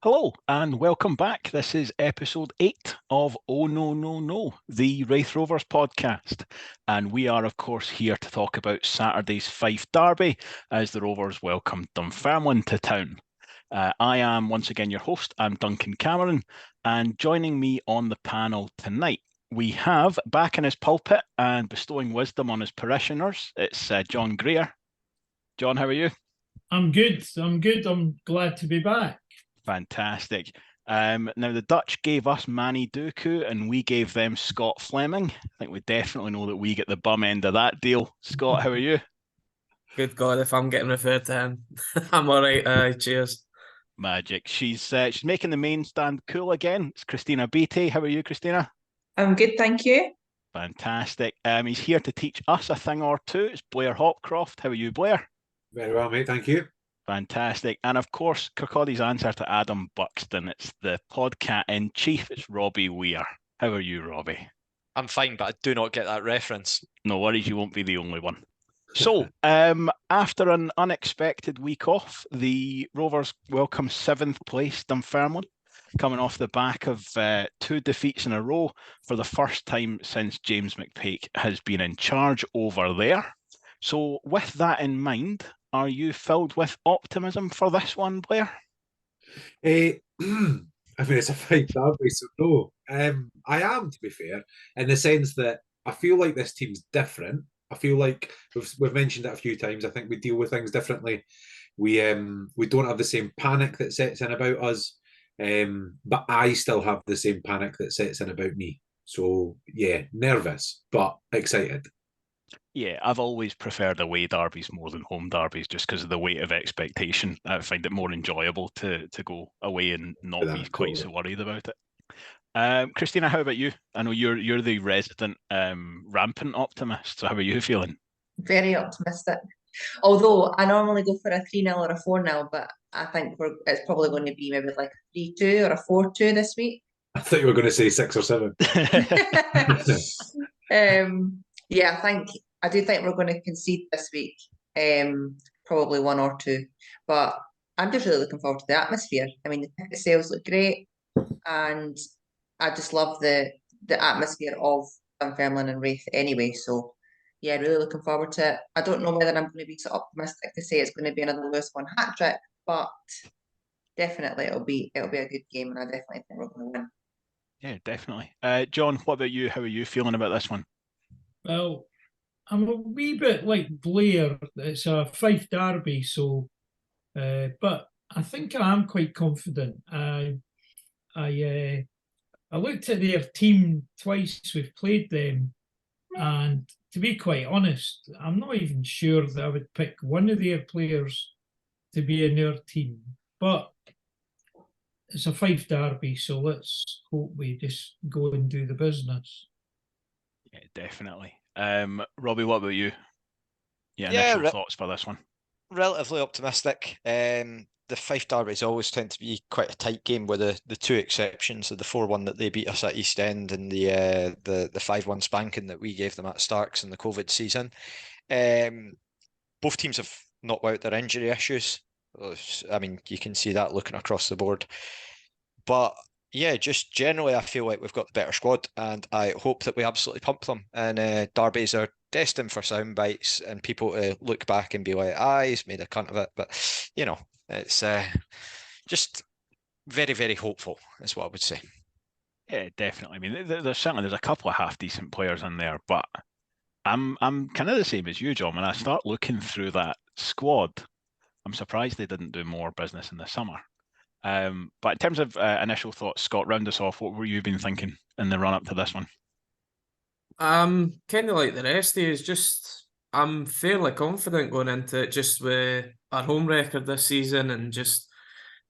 Hello and welcome back. This is episode 8 of Oh No No No, the Raith Rovers podcast. And we are, of course, here to talk about Saturday's Fife Derby as the Rovers welcome Dunfermline to town. I am once again your host. I'm Duncan Cameron, and joining me on the panel tonight, we have back in his pulpit and bestowing wisdom on his parishioners, it's John Greer. John, how are you? I'm good. I'm glad to be back. Fantastic. Now, the Dutch gave us Manny Dooku and we gave them Scott Fleming. I think we definitely know that we get the bum end of that deal. Scott, how are you? Good God, if I'm getting referred to him, I'm all right. Cheers. Magic. She's making the main stand cool again. It's Christina Beattie. How are you, Christina? I'm good, thank you. Fantastic. He's here to teach us a thing or two. It's Blair Hopcroft. How are you, Blair? Very well, mate. Thank you. Fantastic. And of course, Kirkcaldy's answer to Adam Buxton. It's the podcat-in-chief. It's Robbie Weir. How are you, Robbie? I'm fine, but I do not get that reference. No worries, you won't be the only one. So, after an unexpected week off, the Rovers welcome 7th place Dunfermline, coming off the back of 2 defeats in a row for the first time since James McPake has been in charge over there. So, with that in mind, are you filled with optimism for this one, Blair? I mean, it's a Fife Derby, so no. I am, to be fair, in the sense that I feel like this team's different. I feel like we've mentioned it a few times. I think we deal with things differently. We don't have the same panic that sets in about us, but I still have the same panic that sets in about me. So yeah, nervous but excited. Yeah, I've always preferred away derbies more than home derbies just because of the weight of expectation. I find it more enjoyable to go away and not be quite so worried about it. Christina, how about you? I know you're the resident rampant optimist, so how are you feeling? Very optimistic. Although I normally go for a 3-0 or a 4-0, but I think it's probably going to be maybe like a 3-2 or a 4-2 this week. I thought you were going to say 6 or 7. Yeah, I do think we're going to concede this week. Probably 1 or 2. But I'm just really looking forward to the atmosphere. I mean, the ticket sales look great, and I just love the atmosphere of Dunfermline and Raith anyway. So yeah, really looking forward to it. I don't know whether I'm going to be so optimistic to say it's going to be another Lewis one hat trick, but definitely it'll be a good game, and I definitely think we're going to win. Yeah, definitely. John, what about you? How are you feeling about this one? Well, I'm a wee bit like Blair. It's a Fife Derby, so but I think I am quite confident. I looked at their team twice. We've played them, and to be quite honest, I'm not even sure that I would pick one of their players to be in their team. But it's a Fife Derby, so let's hope we just go and do the business. Yeah, definitely. Robbie, what about you? Initial thoughts for this one? Relatively optimistic. The Fife Derbies always tend to be quite a tight game, with the 2 exceptions of the 4-1 that they beat us at East End and the 5-1 spanking that we gave them at Starks in the COVID season. Both teams have not out their injury issues. I mean, you can see that looking across the board. But yeah, just generally, I feel like we've got the better squad, and I hope that we absolutely pump them. And derbies are destined for sound bites and people to look back and be like, he's made a cunt of it. But, you know, it's just very, very hopeful, is what I would say. Yeah, definitely. I mean, there's a couple of half-decent players in there, but I'm kind of the same as you, John. When I start looking through that squad, I'm surprised they didn't do more business in the summer. But in terms of initial thoughts, Scott, round us off. What were you been thinking in the run-up to this one? Kind of like the rest of you, I'm fairly confident going into it, just with our home record this season, and just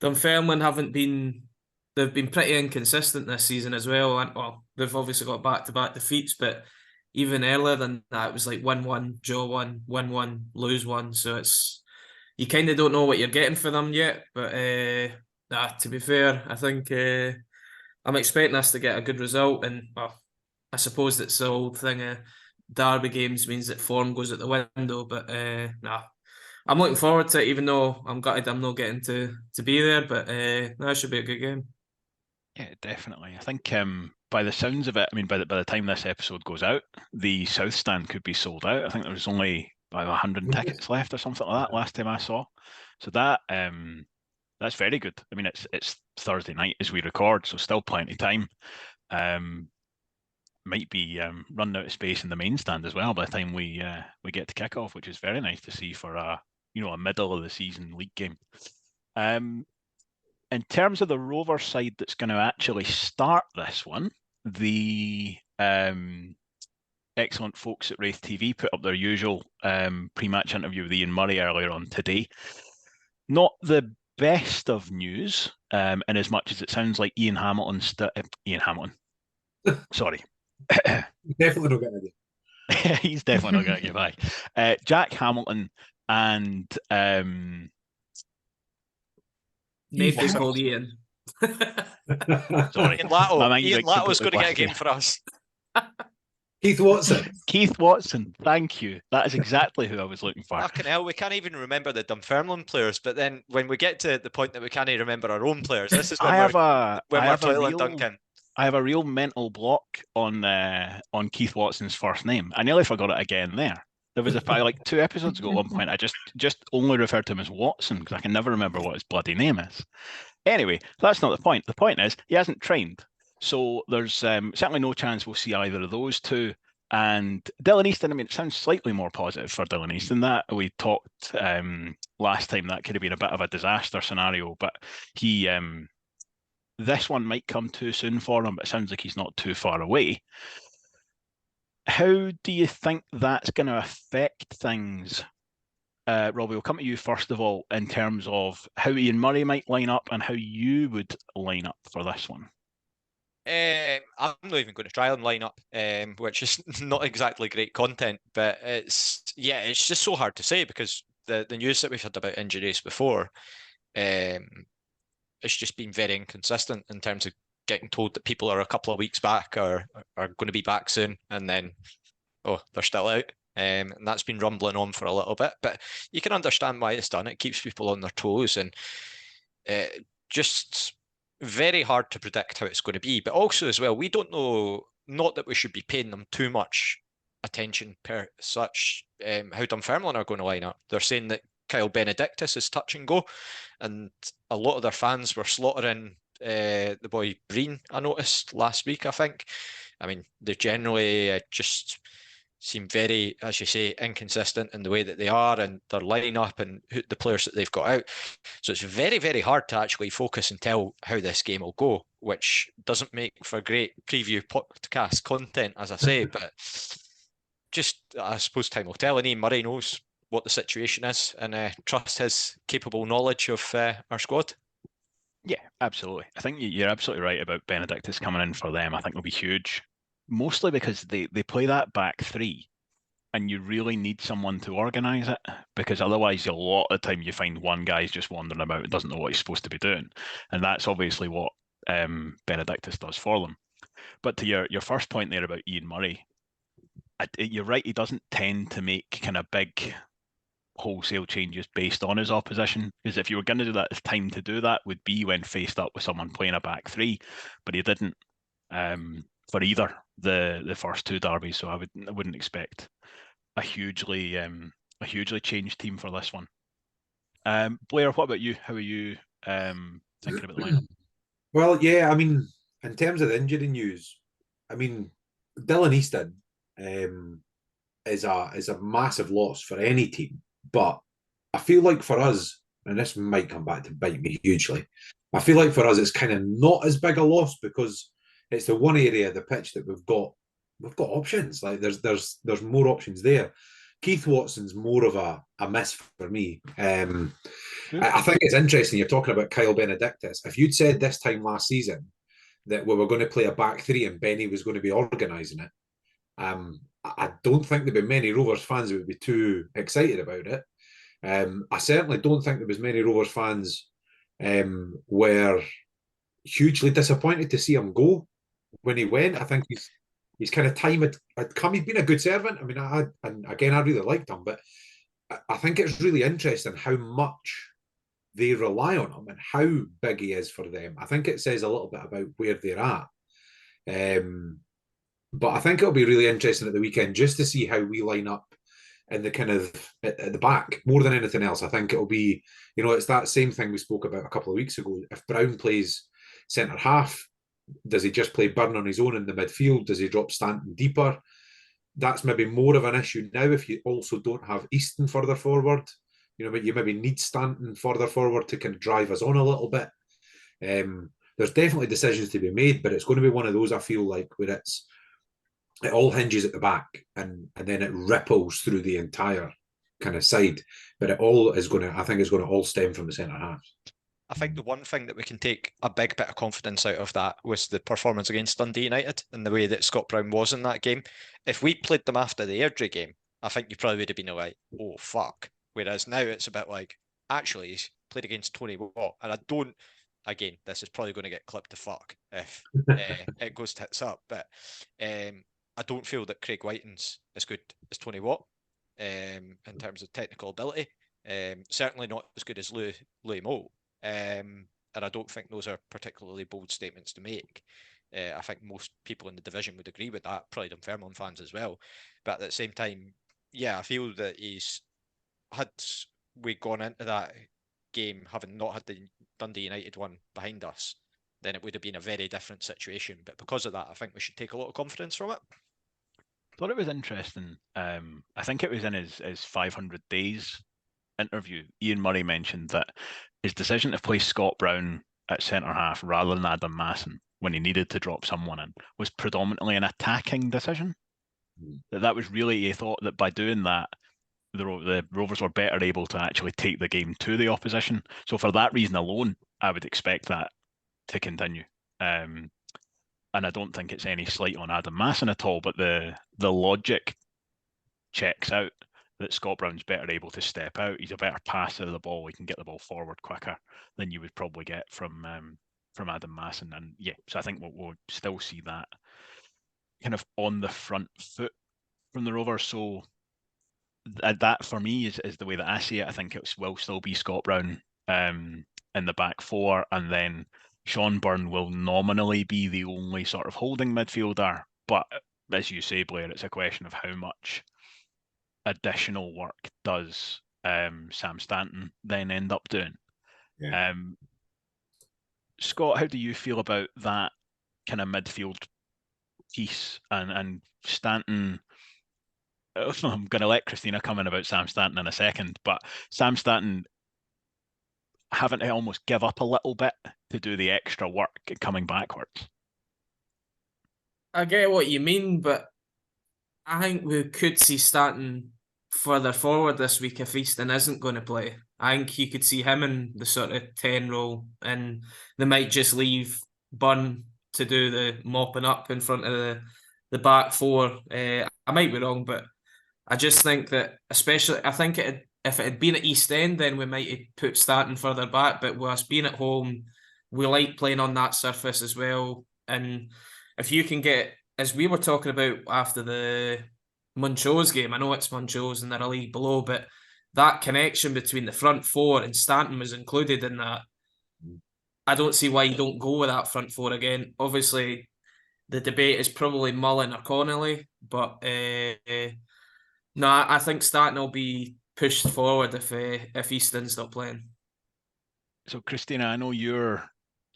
Dunfermline they've been pretty inconsistent this season as well. And well, they've obviously got back-to-back defeats, but even earlier than that, it was like 1-1, draw 1, win 1, lose 1. So you kind of don't know what you're getting for them yet. But to be fair, I think I'm expecting us to get a good result. And well, I suppose that's the old thing. Derby games means that form goes out the window. But I'm looking forward to it, even though I'm gutted I'm not getting to be there. But that should be a good game. Yeah, definitely. I think by the sounds of it, I mean, by the time this episode goes out, the South Stand could be sold out. I think there was only about 100 tickets left or something like that last time I saw. So that's very good. I mean, it's Thursday night as we record, so still plenty of time. Might be running out of space in the main stand as well by the time we get to kick off, which is very nice to see for a middle of the season league game. In terms of the Rovers side that's going to actually start this one, the excellent folks at Raith TV put up their usual pre-match interview with Ian Murray earlier on today. Not the best of news, in as much as it sounds like Ian Hamilton. Sorry. Definitely not getting it. He's definitely not going to get by. Jack Hamilton and Nathan's called Ian. Sorry, Ian Latto's going to get a game blank. for us. Keith Watson. Keith Watson, thank you. That is exactly who I was looking for. Fucking hell, we can't even remember the Dunfermline players, but then when we get to the point that we can't even remember our own players, this is when we're toiling Duncan. I have a real mental block on Keith Watson's first name. I nearly forgot it again there. There was like 2 episodes ago at one point, I just only referred to him as Watson because I can never remember what his bloody name is. Anyway, that's not the point. The point is he hasn't trained. So there's certainly no chance we'll see either of those two. And Dylan Easton, I mean, it sounds slightly more positive for Dylan Easton. That we talked last time, that could have been a bit of a disaster scenario, but he this one might come too soon for him, but it sounds like he's not too far away. How do you think that's going to affect things? Robbie, we'll come to you first of all in terms of how Ian Murray might line up and how you would line up for this one. I'm not even going to try and line up, which is not exactly great content, but it's just so hard to say because the news that we've had about injuries before, it's just been very inconsistent in terms of getting told that people are a couple of weeks back or are going to be back soon, and then they're still out. And that's been rumbling on for a little bit, but you can understand why it's done. It keeps people on their toes, and just very hard to predict how it's going to be. But also as well, we don't know, not that we should be paying them too much attention per such, how Dunfermline are going to line up. They're saying that Kyle Benedictus is touch and go, and a lot of their fans were slaughtering the boy Breen, I noticed last week, I think. I mean, they generally just seem very, as you say, inconsistent in the way that they are and their lineup and the players that they've got out. So it's very, very hard to actually focus and tell how this game will go, which doesn't make for great preview podcast content, as I say, but just, I suppose time will tell. And Ian Murray knows what the situation is and trust his capable knowledge of our squad. Yeah, absolutely. I think you're absolutely right about Benedictus coming in for them. I think it'll be huge, mostly because they play that back three and you really need someone to organise it, because otherwise a lot of the time you find one guy's just wandering about and doesn't know what he's supposed to be doing. And that's obviously what Benedictus does for them. But to your first point there about Ian Murray, you're right, he doesn't tend to make kind of big wholesale changes based on his opposition, because if you were going to do that, the time to do that would be when faced up with someone playing a back three, but he didn't for either the first 2 derbies, so I wouldn't expect a hugely changed team for this one. Blair, what about you? How are you thinking about the lineup? Well, yeah, I mean, in terms of the injury news, I mean, Dylan Easton is a massive loss for any team. But I feel like for us, and this might come back to bite me hugely, I feel like for us it's kind of not as big a loss because it's the one area of the pitch that we've got options. Like there's more options there. Keith Watson's more of a miss for me. I think it's interesting you're talking about Kyle Benedictus. If you'd said this time last season that we were going to play a back three and Benny was going to be organising it, I don't think there'd be many Rovers fans who would be too excited about it. I certainly don't think there was many Rovers fans were hugely disappointed to see him go when he went. I think his kind of time had come. He'd been a good servant. I mean, I really liked him, but I think it's really interesting how much they rely on him and how big he is for them. I think it says a little bit about where they're at. But I think it'll be really interesting at the weekend just to see how we line up in the kind of at the back more than anything else. I think it'll be, it's that same thing we spoke about a couple of weeks ago. If Brown plays centre half, does he just play Byrne on his own in the midfield? Does he drop Stanton deeper? That's maybe more of an issue now if you also don't have Easton further forward. You maybe need Stanton further forward to kind of drive us on a little bit. There's definitely decisions to be made, but it's going to be one of those, I feel like, where it all hinges at the back and then it ripples through the entire kind of side. But it all is going to, I think, is going to all stem from the centre half. I think the one thing that we can take a big bit of confidence out of that was the performance against Dundee United and the way that Scott Brown was in that game. If we played them after the Airdrie game, I think you probably would have been like, oh, fuck. Whereas now it's a bit like, actually, he's played against Tony Watt. And I don't, again, this is probably going to get clipped to fuck if it goes tits up. But I don't feel that Craig Whiting's as good as Tony Watt in terms of technical ability. Certainly not as good as Louis Moe. And I don't think those are particularly bold statements to make. I think most people in the division would agree with that, probably Dunfermline fans as well. But at the same time, yeah, I feel that had we gone into that game having not had the Dundee United one behind us, then it would have been a very different situation. But because of that, I think we should take a lot of confidence from it. Thought it was interesting. I think it was in his 500 days interview. Ian Murray mentioned that his decision to play Scott Brown at centre half rather than Adam Masson when he needed to drop someone in was predominantly an attacking decision. That was really, he thought that by doing that, the Rovers were better able to actually take the game to the opposition. So for that reason alone, I would expect that to continue. And I don't think it's any slight on Adam Masson at all, but the logic checks out that Scott Brown's better able to step out. He's a better passer of the ball. He can get the ball forward quicker than you would probably get from Adam Masson. And yeah, so I think we'll still see that kind of on the front foot from the Rovers. So that for me is the way that I see it. I think it will still be Scott Brown in the back four, and then Sean Byrne will nominally be the only sort of holding midfielder. But as you say, Blair, it's a question of how much additional work does Sam Stanton then end up doing. Yeah. Scott, how do you feel about that kind of midfield piece and Stanton? I'm going to let Christina come in about Sam Stanton in a second, but Sam Stanton having to almost give up a little bit to do the extra work coming backwards. I get what you mean, but I think we could see Stanton further forward this week if Easton isn't going to play. I think you could see him in the sort of 10 role, and they might just leave Byrne to do the mopping up in front of the back four. I might be wrong, but I just think that, especially, I think if it had been at East End, then we might have put Stanton further back. But with us being at home, we like playing on that surface as well. And if you can get, as we were talking about after the Munchos game, I know it's Munchos and they're a league below, but that connection between the front four and Stanton was included in that. I don't see why you don't go with that front four again. Obviously, the debate is probably Mullen or Connolly, but no, I think Stanton will be pushed forward if Easton's not playing. So, Christina, I know you're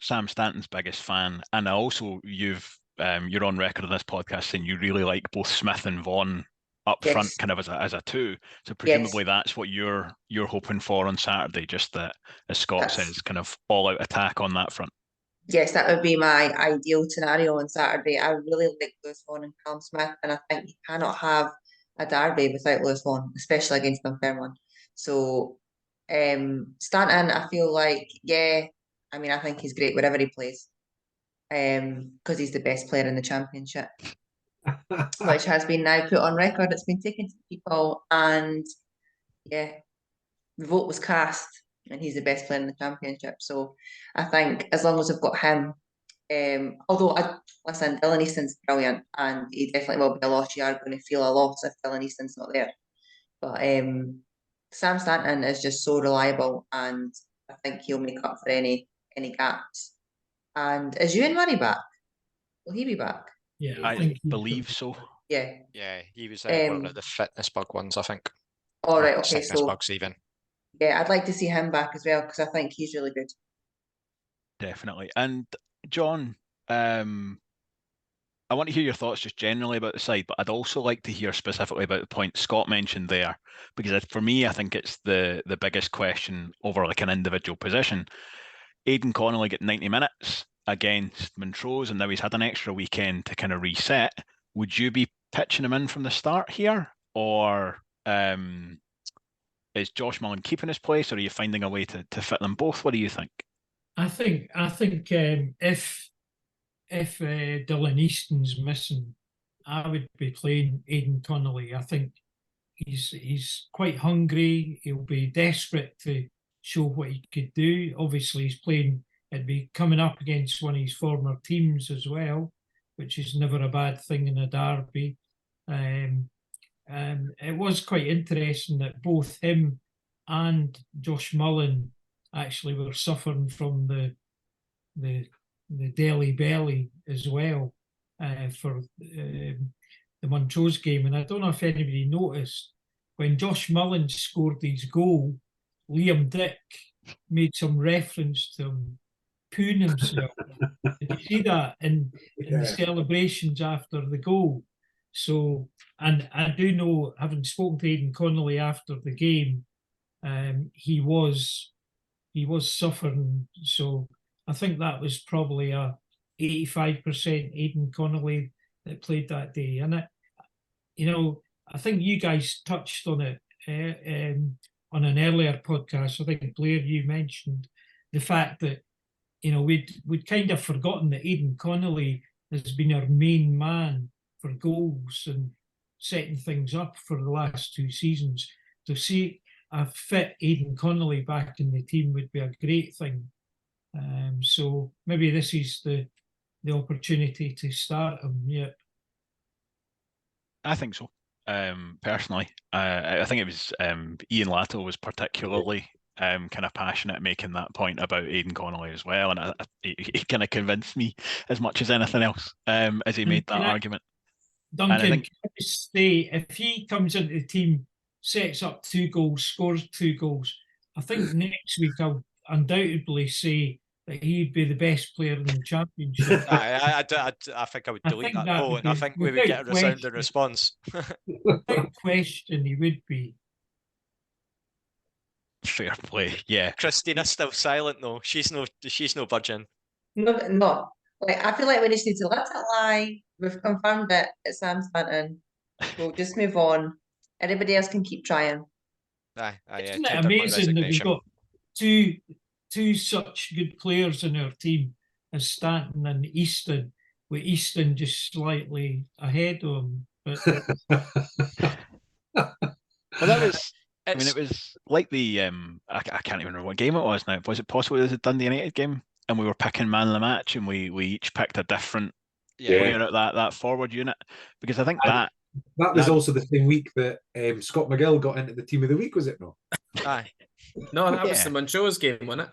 Sam Stanton's biggest fan, and also you're on record on this podcast saying you really like both Smith and Vaughan up front, kind of as a two. So presumably that's what you're hoping for on Saturday, just that, as Scott says, kind of all-out attack on that front. Yes, that would be my ideal scenario on Saturday. I really like Lewis Vaughan and Callum Smith, and I think you cannot have a derby without Lewis Vaughan, especially against Dunfermline. So Stanton, I feel like, I think he's great wherever he plays, because he's the best player in the championship, which has been now put on record. It's been taken to people, and the vote was cast, and he's the best player in the championship. So I think as long as we've got him, although Dylan Easton's brilliant, and he definitely will be a loss. You are going to feel a loss if Dylan Easton's not there. But Sam Stanton is just so reliable, and I think he'll make up for any gaps. And is Ewan Murray back? Will he be back? Yeah, I think he believe could. so. Yeah. Yeah, he was one Um, of the fitness bug ones, I think. All Or right. Okay. sickness So bugs even. yeah, I'd like to see him back as well because I think he's really good. Definitely. And John, I want to hear your thoughts just generally about the side, but I'd also like to hear specifically about the point Scott mentioned there, because for me, I think it's the biggest question over like an individual position. Aidan Connolly got 90 minutes against Montrose, and now he's had an extra weekend to kind of reset. Would you be pitching him in from the start here, or is Josh Mullen keeping his place, or are you finding a way to fit them both? What do you think? I think if Dylan Easton's missing, I would be playing Aidan Connolly. I think he's quite hungry. He'll be desperate to show what he could do. Obviously, he's playing. It'd be coming up against one of his former teams as well, which is never a bad thing in a derby. It was quite interesting that both him and Josh Mullen actually were suffering from the Delhi belly as well for the Montrose game. And I don't know if anybody noticed when Josh Mullen scored his goal, Liam Dick made some reference to him pooing himself. Did you see that in the celebrations after the goal? So, and I do know, having spoken to Aidan Connolly after the game, he was suffering. So I think that was probably a 85% Aidan Connolly that played that day. And I think you guys touched on it on an earlier podcast. I think Blair, you mentioned the fact that we'd kind of forgotten that Aidan Connolly has been our main man for goals and setting things up for the last 2 seasons. To see a fit Aidan Connolly back in the team would be a great thing. So maybe this is the opportunity to start him. Yeah, I think so. Personally, I think it was Ian Latto was particularly kind of passionate making that point about Aidan Connolly as well, and he kind of convinced me as much as anything else as he made that argument. Duncan, can I just say, if he comes into the team, sets up 2 goals, scores 2 goals, I think next week I'll undoubtedly say that he'd be the best player in the championship. I think I would delete that quote, and I think we would get a resounding response. Without question, he would be. Fair play, yeah. Christina's still silent though. She's no budging. No. Like, I feel like we just need to let it lie. We've confirmed it. It's Sam Stanton. We'll just move on. Everybody else can keep trying. Isn't it amazing that we've got two such good players in our team as Stanton and Easton, with Easton just slightly ahead of him? But well, that was. I mean, it was like the I can't even remember what game it was now. Was it possible it was a Dundee United game, and we were picking man of the match, and we each picked a different player at that forward unit? Because I think that was also the same week that Scott McGill got into the team of the week, was it not? Aye. No, that was the Montrose game, wasn't it?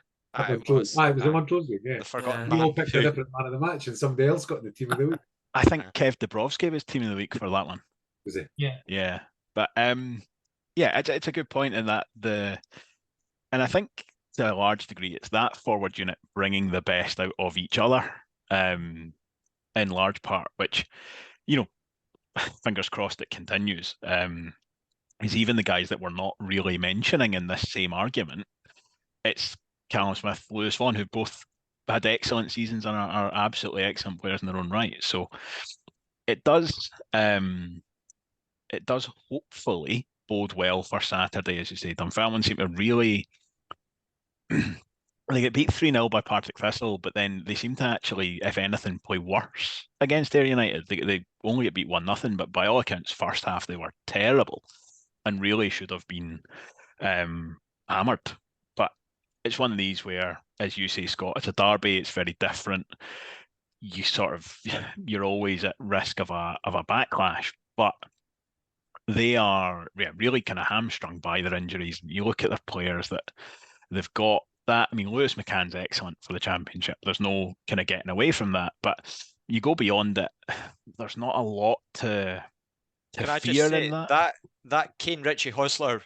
It was the Montrose game, yeah. The forgotten We man. all picked a different man of the match, and somebody else got in the team of the week. I think Kev Dabrowski was team of the week for that one. Was he? Yeah. But yeah, it's a good point in that and I think to a large degree it's that forward unit bringing the best out of each other, in large part, which, fingers crossed it continues. Is even the guys that we're not really mentioning in this same argument. It's Callum Smith, Lewis Vaughan, who both had excellent seasons and are absolutely excellent players in their own right. So it does hopefully bode well for Saturday, as you say. Dunfermline seem to really they get beat 3-0 by Partick Thistle, but then they seem to actually, if anything, play worse against Ayr United. They only get beat 1-0, but by all accounts, first half they were terrible and really should have been hammered. But it's one of these where, as you say, Scott, it's a derby, it's very different. You're always at risk of a backlash. But they are really kind of hamstrung by their injuries. You look at their players that they've got. That, I mean, Lewis McCann's excellent for the Championship. There's no kind of getting away from that. But you go beyond it, there's not a lot to Can I fear just say in that. that Kane Richie Hosler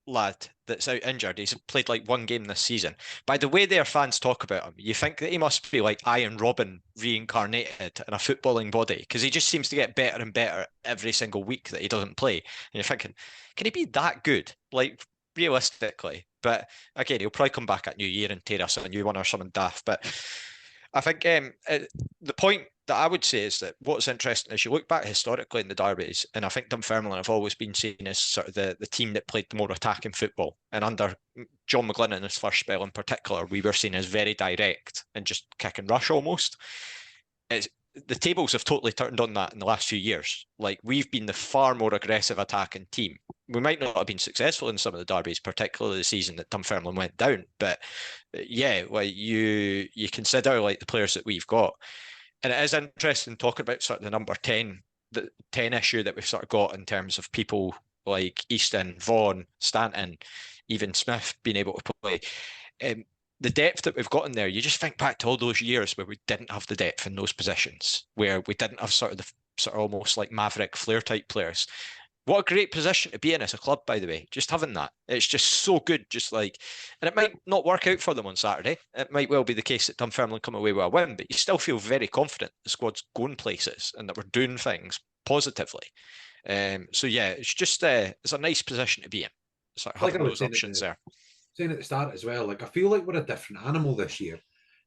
lad that's out injured, he's played like one game this season. By the way their fans talk about him, you think that he must be like Iron Robin reincarnated in a footballing body, because he just seems to get better and better every single week that he doesn't play. And you're thinking, can he be that good? Like, realistically. But again, he'll probably come back at New Year and tear us a new one or something daft. But I think the point that I would say is that what's interesting is you look back historically in the derbies, and I think Dunfermline have always been seen as sort of the team that played the more attacking football. And under John McGlynn in his first spell in particular, we were seen as very direct and just kick and rush almost. The tables have totally turned on that in the last few years. Like, we've been the far more aggressive attacking team. We might not have been successful in some of the derbies, particularly the season that Dunfermline went down. But yeah, like you consider like the players that we've got. And it is interesting talking about sort of the number 10, the 10 issue that we've sort of got in terms of people like Easton, Vaughan, Stanton, even Smith being able to play. The depth that we've got in there, you just think back to all those years where we didn't have the depth in those positions, where we didn't have sort of almost like Maverick Flair type players. What a great position to be in as a club, by the way, just having that. It's just so good, just like, and it might not work out for them on Saturday. It might well be the case that Dunfermline come away with a win, but you still feel very confident the squad's going places and that we're doing things positively. So yeah, it's just it's a nice position to be in. Sort of having those options there. Saying at the start as well, like I feel like we're a different animal this year.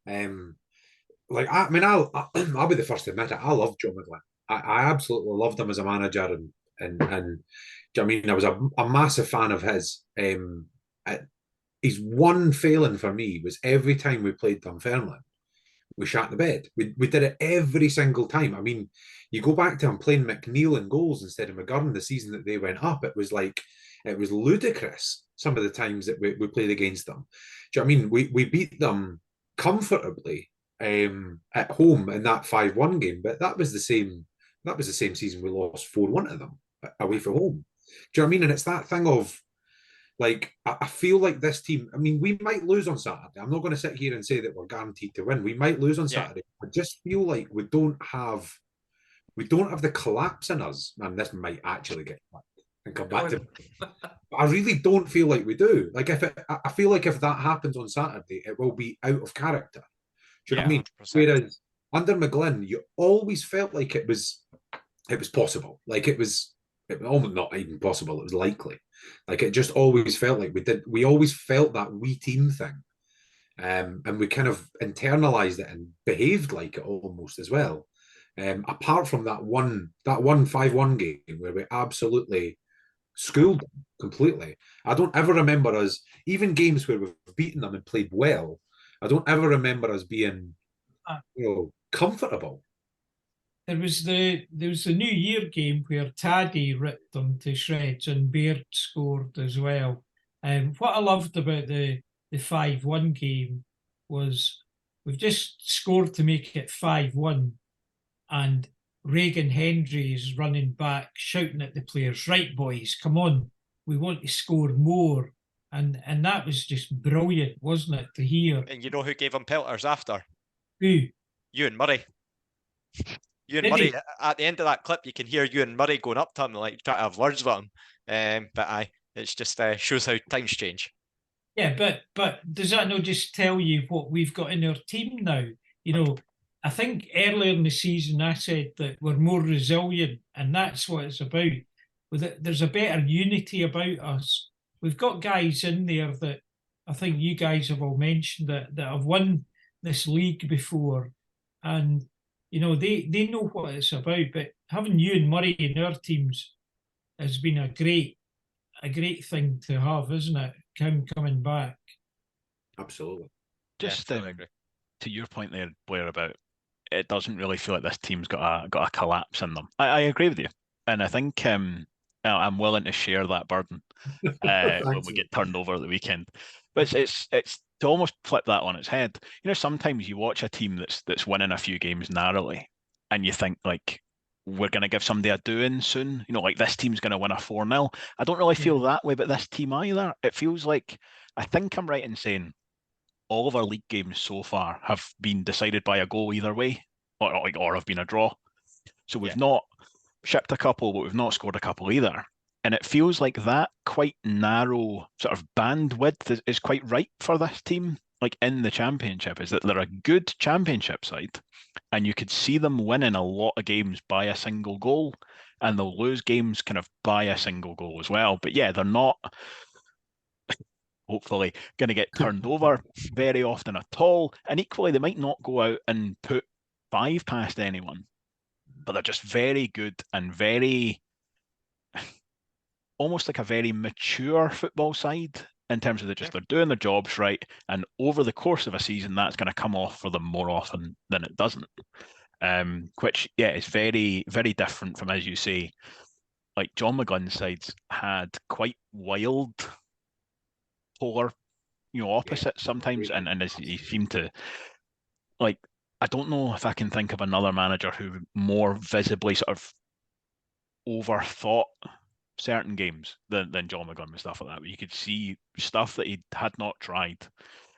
Like I mean, I'll be the first to admit it. I love Joe McGlynn. I absolutely loved him as a manager, and I mean, I was a massive fan of his. His one failing for me was every time we played Dunfermline, we shat the bed. We did it every single time. I mean, you go back to him playing McNeil in goals instead of McGurn the season that they went up. It was ludicrous some of the times that we played against them. Do you know what I mean? We beat them comfortably at home in that 5-1 game, but that was the same season we lost 4-1 to them away from home. Do you know what I mean? And it's that thing of, like, I feel like this team, I mean, we might lose on Saturday. I'm not going to sit here and say that we're guaranteed to win. We might lose on Saturday. I just feel like we don't have the collapse in us. And this might actually get back and come back to me. But I really don't feel like we do. Like, I feel like if that happens on Saturday, it will be out of character. Do you know what I mean? 100%. Whereas under McGlynn, you always felt like it was possible. Like it was almost not even possible. It was likely. Like it just always felt like we always felt that we team thing. And we kind of internalized it and behaved like it almost as well. Apart from that one 5-1 game where we absolutely schooled them completely. I don't ever remember us, even games where we've beaten them and played well, I don't ever remember us being comfortable. There was the New Year game where Taddy ripped them to shreds and Baird scored as well. What I loved about the 5-1 game was we've just scored to make it 5-1, and Reagan Hendry is running back, shouting at the players, "Right, boys, come on, we want to score more." And that was just brilliant, wasn't it, to hear? And you know who gave him pelters after? Who? Ewan Murray. Ewan Murray, at the end of that clip, you can hear Ewan Murray going up to him, like, trying to have words with him. But aye, it's just shows how times change. Yeah, but does that not just tell you what we've got in our team now? You know, I think earlier in the season I said that we're more resilient, and that's what it's about. There's a better unity about us. We've got guys in there that I think you guys have all mentioned that have won this league before, and you know they know what it's about. But having Ewan Murray in our teams has been a great thing to have, isn't it? Him coming back. Absolutely. Just to your point there, Blair, about it doesn't really feel like this team's got a collapse in them. I agree with you, and I think I'm willing to share that burden when we get turned over at the weekend. But it's to almost flip that on its head. You know, sometimes you watch a team that's winning a few games narrowly, and you think, like, we're going to give somebody a doing soon. You know, like this team's going to win a 4-0. I don't really feel that way about this team either. It feels like, I think I'm right in saying all of our league games so far have been decided by a goal either way, or have been a draw. So we've not shipped a couple, but we've not scored a couple either. And it feels like that quite narrow sort of bandwidth is quite right for this team. Like in the championship, is that they're a good championship side, and you could see them winning a lot of games by a single goal, and they'll lose games kind of by a single goal as well. But yeah, they're not hopefully going to get turned over very often at all. And equally, they might not go out and put 5 past anyone, but they're just very good and very, almost like a very mature football side in terms of they're doing their jobs right. And over the course of a season, that's going to come off for them more often than it doesn't. Which, is very, very different from, as you say, like John McGunn's sides had quite wild polar, opposites sometimes. And as he seemed to, like, I don't know if I can think of another manager who more visibly sort of overthought certain games than John McGunn and stuff like that. But you could see stuff that he had not tried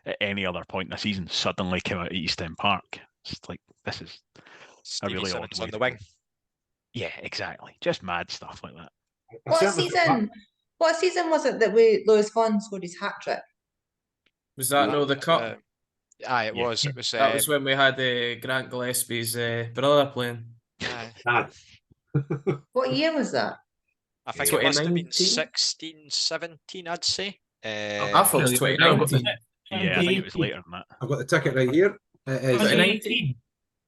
at any other point in the season suddenly came out at East End Park. It's like, this is Stevie a really Simmons odd way on the wing. Yeah, exactly. Just mad stuff like that. What season was it that Lewis Vaughan scored his hat trick? Was that the cup? It was. It was. That was when we had Grant Gillespie's brother playing. What year was that? I think it must have been 16, 17, I'd say. I thought it was 2019. Yeah, I think it was later than that. I've got the ticket right here. It is 2019.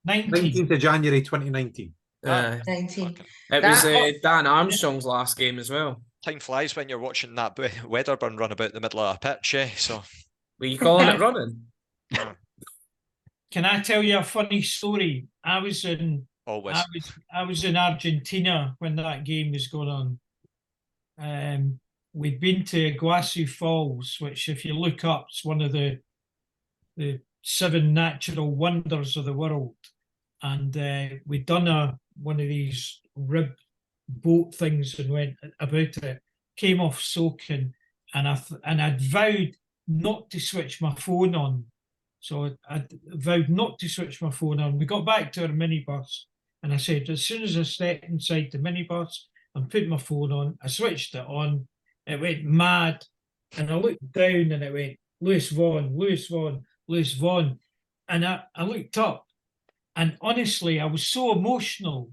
19th of January 2019. 19. It was Dan Armstrong's last game as well. Time flies when you're watching that Wedderburn run about the middle of a pitch, so. Were you calling it running? Can I tell you a funny story? I was in Argentina when that game was going on. We'd been to Iguazu Falls, which, if you look up, is one of the 7 natural wonders of the world. And we'd done one of these rib boat things and went about it. Came off soaking, and I'd vowed not to switch my phone on. So I vowed not to switch my phone on. We got back to our minibus, and I said, as soon as I stepped inside the minibus and put my phone on, I switched it on. It went mad, and I looked down, and it went, Lewis Vaughan, Lewis Vaughan, Lewis Vaughan. And I looked up, and honestly, I was so emotional,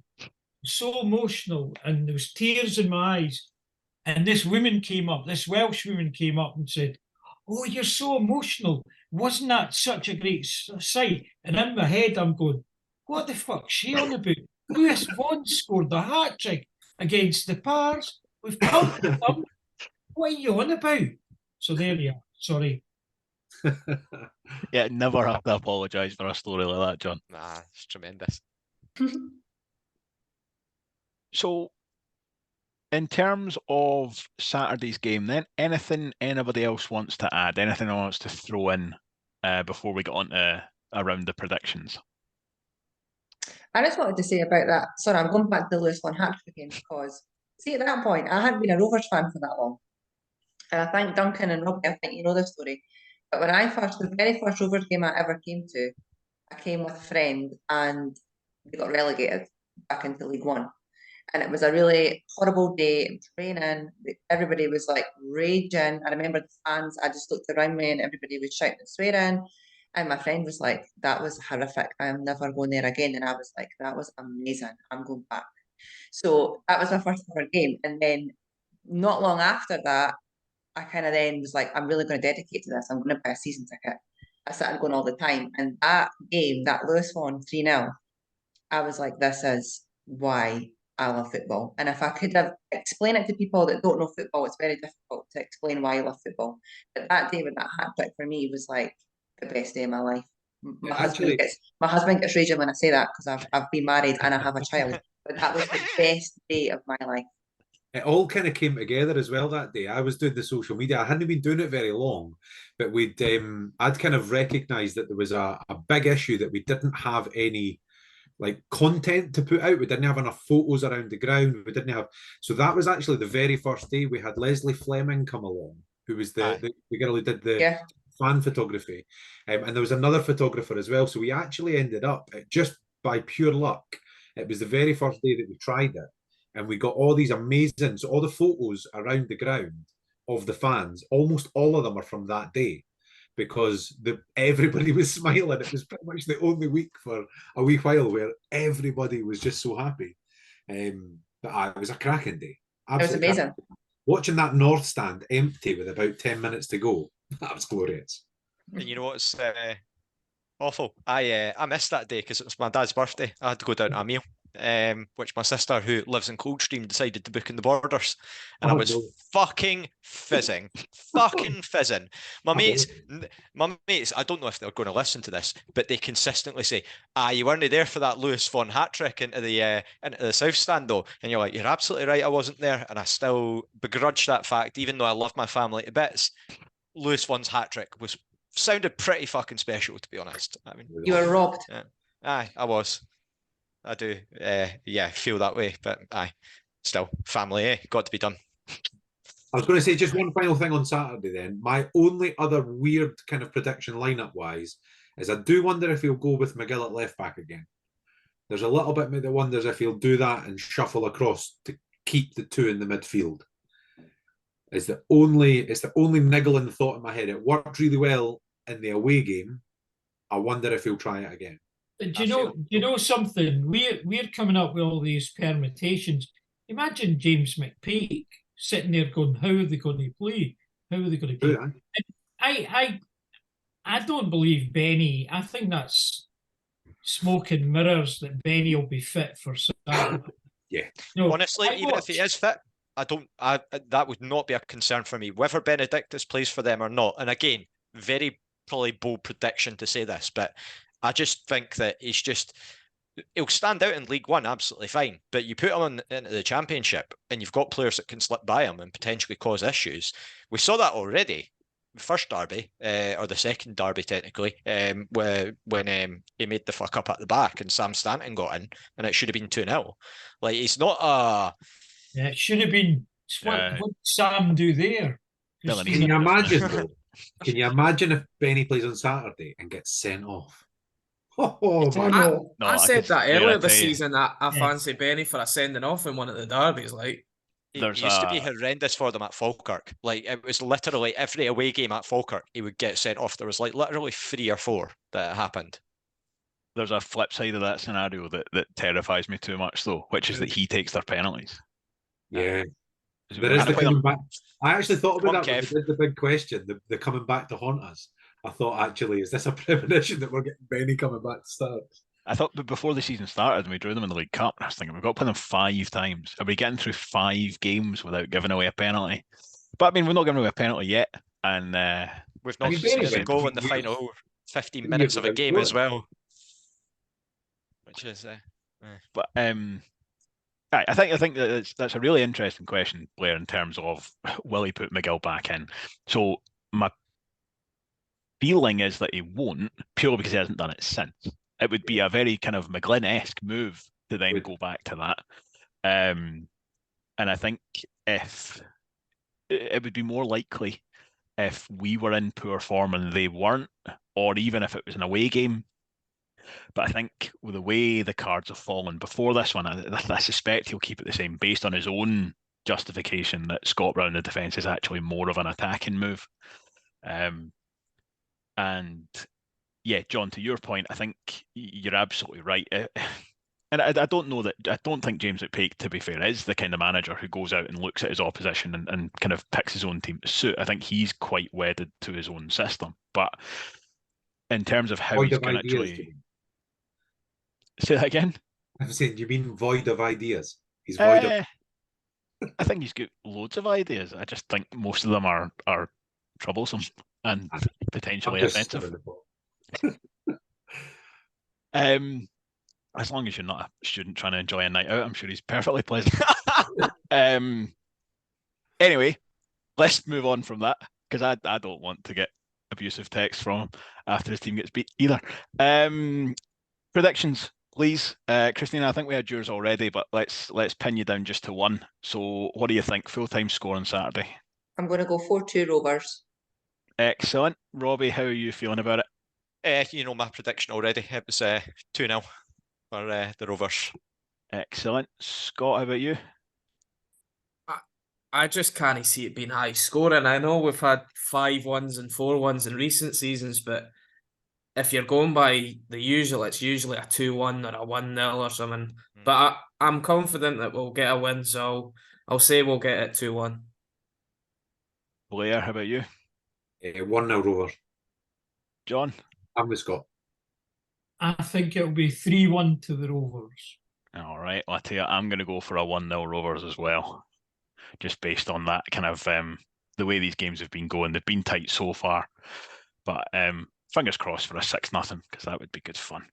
and there was tears in my eyes. And this Welsh woman came up and said, oh, you're so emotional. Wasn't that such a great sight? And in my head, I'm going, what the fuck's she on about? Lewis Vaughan scored the hat-trick against the Pars. We've pumped them. What are you on about? So there you are. Sorry. Yeah, never have to apologise for a story like that, John. Nah, it's tremendous. So, in terms of Saturday's game, then, anything anybody else wants to add? Anything I wants to throw in before we get on to around the predictions? I just wanted to say about that. Sorry, I'm going back to the Lewis Vaughan hat-trick again, because, see, at that point, I hadn't been a Rovers fan for that long. And I think Duncan and Robbie, I think you know this story. But when the very first Rovers game I ever came to, I came with a friend and we got relegated back into League One. And it was a really horrible day. It was raining. Everybody was like raging. I remember the fans, I just looked around me and everybody was shouting and swearing. And my friend was like, that was horrific. I'm never going there again. And I was like, that was amazing. I'm going back. So that was my first ever game. And then not long after that, I kind of then was like, I'm really going to dedicate to this. I'm going to buy a season ticket. I started going all the time. And that game, that Lewis Vaughan 3-0, I was like, this is why I love football. And if I could have explained it to people that don't know football, it's very difficult to explain why I love football. But that day with that hat trick for me was like the best day of my life. My husband gets raging when I say that, because I've been married and I have a child. But that was the best day of my life. It all kind of came together as well that day. I was doing the social media. I hadn't been doing it very long, but I'd kind of recognised that there was a big issue that we didn't have any like content to put out. We didn't have enough photos around the ground. We didn't have. So that was actually the very first day we had Leslie Fleming come along, who was the girl who did the fan photography, and there was another photographer as well. So we actually ended up just by pure luck. It was the very first day that we tried it, and we got all these amazing. So all the photos around the ground of the fans, almost all of them are from that day, because everybody was smiling. It was pretty much the only week for a wee while where everybody was just so happy. But it was a cracking day. Absolutely, it was amazing. Watching that north stand empty with about 10 minutes to go, that was glorious. And you know what's awful? I missed that day because it was my dad's birthday. I had to go down to a meal, which my sister, who lives in Coldstream, decided to book in the Borders, and I was fucking fizzing. My mates, I don't know if they're going to listen to this, but they consistently say, you weren't there for that Lewis Vaughan hat trick into the South Stand though. And you're like, you're absolutely right, I wasn't there, and I still begrudge that fact, even though I love my family to bits. Lewis Vaughan's hat trick sounded pretty fucking special, to be honest. I mean, you were robbed. Aye, I was. I do, feel that way. But still, family, got to be done. I was going to say just one final thing on Saturday then. My only other weird kind of prediction lineup-wise is I do wonder if he'll go with McGill at left-back again. There's a little bit that wonders if he'll do that and shuffle across to keep the two in the midfield. It's the only niggling thought in my head. It worked really well in the away game. I wonder if he'll try it again. Do you know something? We're coming up with all these permutations. Imagine James McPeak sitting there going, "How are they going to play? How are they going to play?" I don't believe Benny. I think that's smoke and mirrors that Benny will be fit for Saturday. Yeah. No, honestly, even if he is fit, that would not be a concern for me, whether Benedictus plays for them or not. And again, very probably bold prediction to say this, but I just think that he'll stand out in League One absolutely fine. But you put him into the Championship and you've got players that can slip by him and potentially cause issues. We saw that already. The first derby, or the second derby technically, when he made the fuck up at the back and Sam Stanton got in and it should have been 2-0. Like, he's not a... Yeah, it should have been. What did Sam do there? Can you imagine though? Can you imagine if Benny plays on Saturday and gets sent off? I said that earlier this season that I fancy Benny for a sending off in one of the derbies. Like, it used to be horrendous for them at Falkirk. Like, it was literally every away game at Falkirk he would get sent off. There was like literally 3 or 4 that happened. There's a flip side of that scenario that terrifies me too much though, which is that he takes their penalties. Yeah. There is the coming back. I actually thought about that when we did the big question, the coming back to haunt us. I thought, actually, is this a premonition that we're getting Benny coming back to start? I thought before the season started and we drew them in the League Cup, I was thinking, we've got to play them 5 times. Are we getting through 5 games without giving away a penalty? But I mean, we're not giving away a penalty yet. And we've not seen a goal in the final 15 minutes of a game as well. Which is... But... I think that's a really interesting question, Blair, in terms of will he put McGill back in? So my feeling is that he won't, purely because he hasn't done it since. It would be a very kind of McGlynn-esque move to then go back to that. And I think if it would be more likely if we were in poor form and they weren't, or even if it was an away game. But I think with the way the cards have fallen before this one, I suspect he'll keep it the same based on his own justification that Scott Brown, the defence, is actually more of an attacking move. And yeah, John, to your point, I think you're absolutely right. And I don't think James McPeak, to be fair, is the kind of manager who goes out and looks at his opposition and kind of picks his own team to suit. I think he's quite wedded to his own system. But in terms of how he's going to actually... Say that again? I'm saying, do you mean void of ideas? He's void of... I think he's got loads of ideas. I just think most of them are troublesome and potentially offensive. As long as you're not a student trying to enjoy a night out, I'm sure he's perfectly pleasant. Anyway, let's move on from that, because I don't want to get abusive texts from him after his team gets beat either. Predictions. Please, Christina, I think we had yours already, but let's pin you down just to one. So what do you think? Full-time score on Saturday? I'm going to go 4-2 Rovers. Excellent. Robbie, how are you feeling about it? You know my prediction already. It was 2-0 for the Rovers. Excellent. Scott, how about you? I just can't see it being high scoring. I know we've had 5-1s and 4-1s in recent seasons, but if you're going by the usual, it's usually a 2-1 or a 1-0 or something. But I'm confident that we'll get a win, so I'll say we'll get it 2-1. Blair, how about you? 1-0 Rovers. John? I'm with Scott. I think it'll be 3-1 to the Rovers. All right, I'll tell you, I'm going to go for a 1-0 Rovers as well. Just based on that kind of the way these games have been going. They've been tight so far. But fingers crossed for a 6-0, because that would be good fun.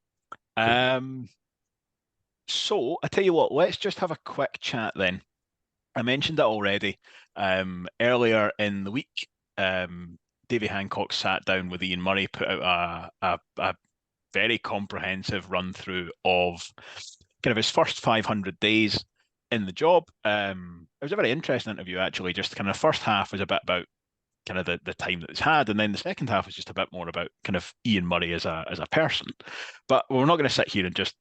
So I tell you what, let's just have a quick chat then. I mentioned it already. Earlier in the week, Davie Hancock sat down with Ian Murray, put out a very comprehensive run through of kind of his first 500 days in the job. It was a very interesting interview, actually. Just kind of the first half was a bit about kind of the time that he's had, and then the second half was just a bit more about kind of Ian Murray as a person. But we're not going to sit here and just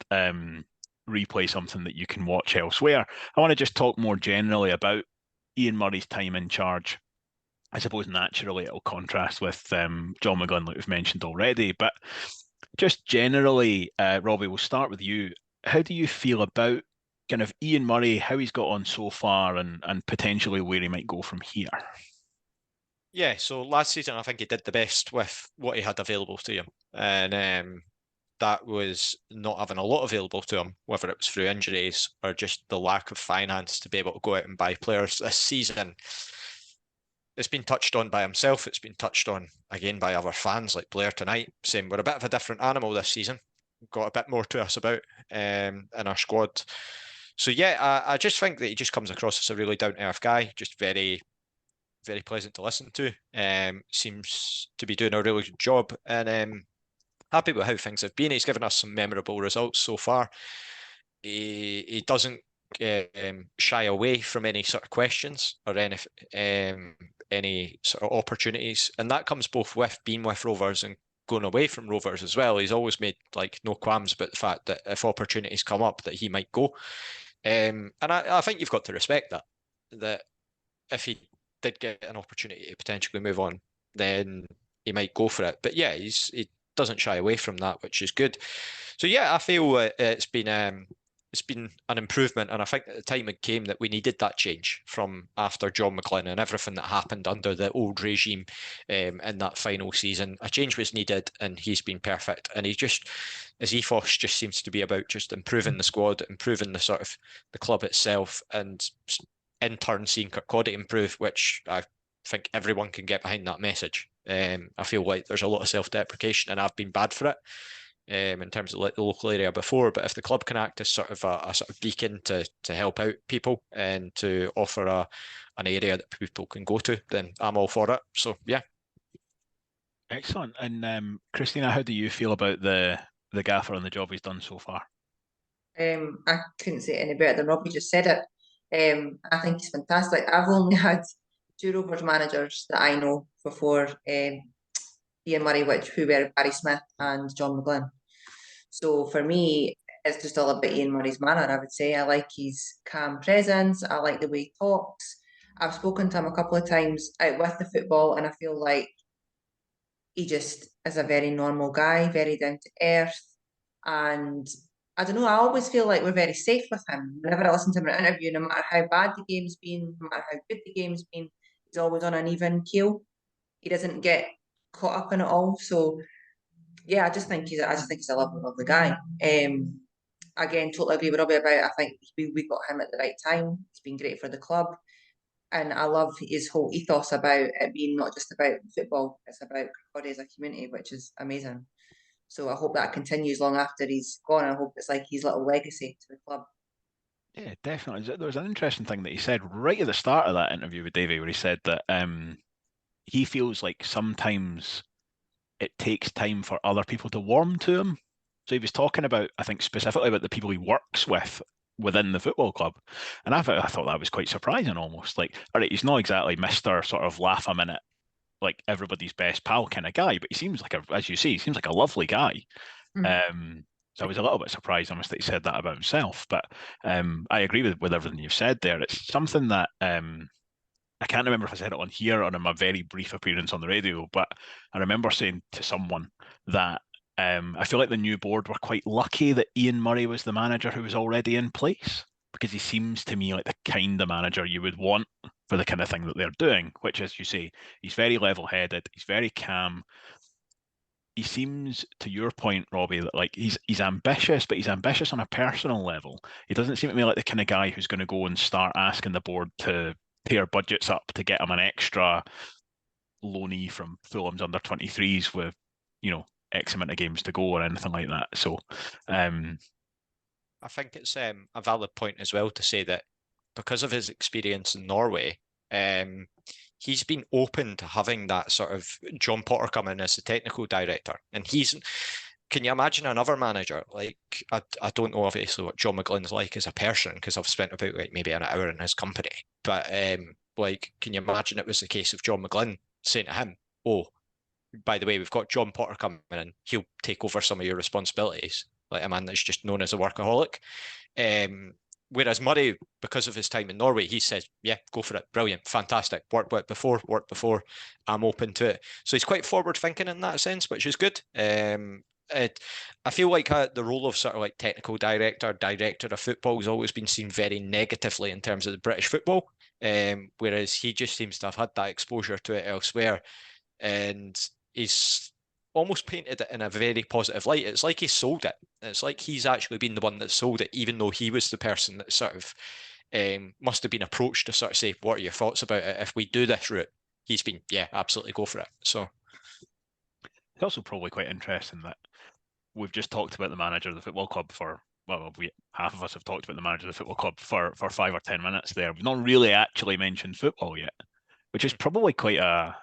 replay something that you can watch elsewhere. I want to just talk more generally about Ian Murray's time in charge. I suppose naturally it'll contrast with John McGlynn, like we've mentioned already, but just generally, Robbie, we'll start with you. How do you feel about kind of Ian Murray, how he's got on so far, and potentially where he might go from here? Yeah, so last season I think he did the best with what he had available to him, and that was not having a lot available to him, whether it was through injuries or just the lack of finance to be able to go out and buy players this season. It's been touched on by himself. It's been touched on again by other fans like Blair tonight, saying we're a bit of a different animal this season. We've got a bit more to us about in our squad. So yeah, I just think that he just comes across as a really down-to-earth guy, just very, very pleasant to listen to. Seems to be doing a really good job, and happy with how things have been. He's given us some memorable results so far. He doesn't shy away from any sort of questions or any sort of opportunities, and that comes both with being with Rovers and going away from Rovers as well. He's always made like no qualms about the fact that if opportunities come up that he might go, and I think you've got to respect that if he did get an opportunity to potentially move on, then he might go for it. But yeah, he doesn't shy away from that, which is good. So yeah, I feel it's been an improvement, and I think at the time it came that we needed that change from after John McGlynn and everything that happened under the old regime in that final season. A change was needed, and he's been perfect. And his ethos just seems to be about just improving the squad, improving the sort of the club itself, and in turn seeing Kirkcaldy improve, which I think everyone can get behind that message. I feel like there's a lot of self-deprecation, and I've been bad for it in terms of like the local area before. But if the club can act as sort of a sort of beacon to help out people and to offer an area that people can go to, then I'm all for it. So yeah. Excellent. And Christina, how do you feel about the gaffer and the job he's done so far? I couldn't say it any better than Robbie just said it. I think he's fantastic. I've only had 2 Rovers managers that I know before Ian Murray, who were Barry Smith and John McGlynn. So for me, it's just all about Ian Murray's manner, I would say. I like his calm presence. I like the way he talks. I've spoken to him a couple of times out with the football, and I feel like he just is a very normal guy, very down to earth. And I don't know, I always feel like we're very safe with him. Whenever I listen to him in an interview, no matter how bad the game's been, no matter how good the game's been, he's always on an even keel. He doesn't get caught up in it all. So yeah, I just think he's a lovely guy. Again, totally agree with Robbie about it. I think we got him at the right time. He's been great for the club. And I love his whole ethos about it being not just about football, it's about Kirkcaldy as a community, which is amazing. So I hope that continues long after he's gone. I hope it's like his little legacy to the club. Yeah, definitely. There was an interesting thing that he said right at the start of that interview with Davie, where he said that he feels like sometimes it takes time for other people to warm to him. So he was talking about, I think, specifically about the people he works with within the football club. And I thought that was quite surprising almost. Like, all right, he's not exactly Mr. sort of laugh a minute, like everybody's best pal kind of guy, but he seems like as you say, he seems like a lovely guy. So I was a little bit surprised almost that he said that about himself. But I agree with everything you've said there. It's something that I can't remember if I said it on here or in my very brief appearance on the radio, but I remember saying to someone that I feel like the new board were quite lucky that Ian Murray was the manager who was already in place, because he seems to me like the kind of manager you would want for the kind of thing that they're doing, which, as you say, he's very level-headed, he's very calm. He seems, to your point, Robbie, that like he's ambitious, but he's ambitious on a personal level. He doesn't seem to me like the kind of guy who's going to go and start asking the board to tear budgets up to get him an extra loanee from Fulham's under 23s with, X amount of games to go or anything like that. So I think it's a valid point as well to say that because of his experience in Norway, he's been open to having that sort of John Potter come in as the technical director. And can you imagine another manager? Like, I don't know obviously what John McGlynn's like as a person, because I've spent about like maybe an hour in his company. But like, can you imagine it was the case of John McGlynn saying to him, "Oh, by the way, we've got John Potter coming in, he'll take over some of your responsibilities," like a man that's just known as a workaholic. Whereas Murray, because of his time in Norway, he says, "Yeah, go for it, brilliant, fantastic, worked before, I'm open to it." So he's quite forward thinking in that sense, which is good. I feel like the role of sort of like technical director of football has always been seen very negatively in terms of the British football, whereas he just seems to have had that exposure to it elsewhere, and he's almost painted it in a very positive light. It's like he sold it. It's like he's actually been the one that sold it, even though he was the person that sort of must have been approached to sort of say, "What are your thoughts about it if we do this route?" He's been, "Yeah, absolutely, go for it." So it's also probably quite interesting that we've just talked about the manager of the football club half of us have talked about the manager of the football club for 5 or 10 minutes there. We've not really actually mentioned football yet, which is probably quite a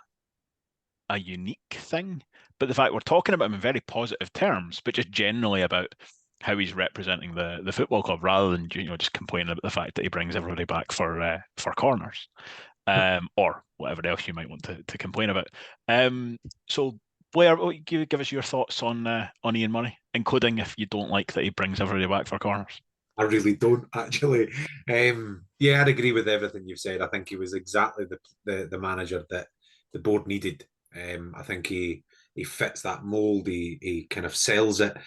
unique thing. But the fact we're talking about him in very positive terms, but just generally about how he's representing the football club, rather than just complaining about the fact that he brings everybody back for corners, or whatever else you might want to complain about. So Blair, give us your thoughts on Ian Murray, including if you don't like that he brings everybody back for corners. I really don't, actually. Yeah, I'd agree with everything you've said. I think he was exactly the manager that the board needed. I think he fits that mold. He kind of sells it.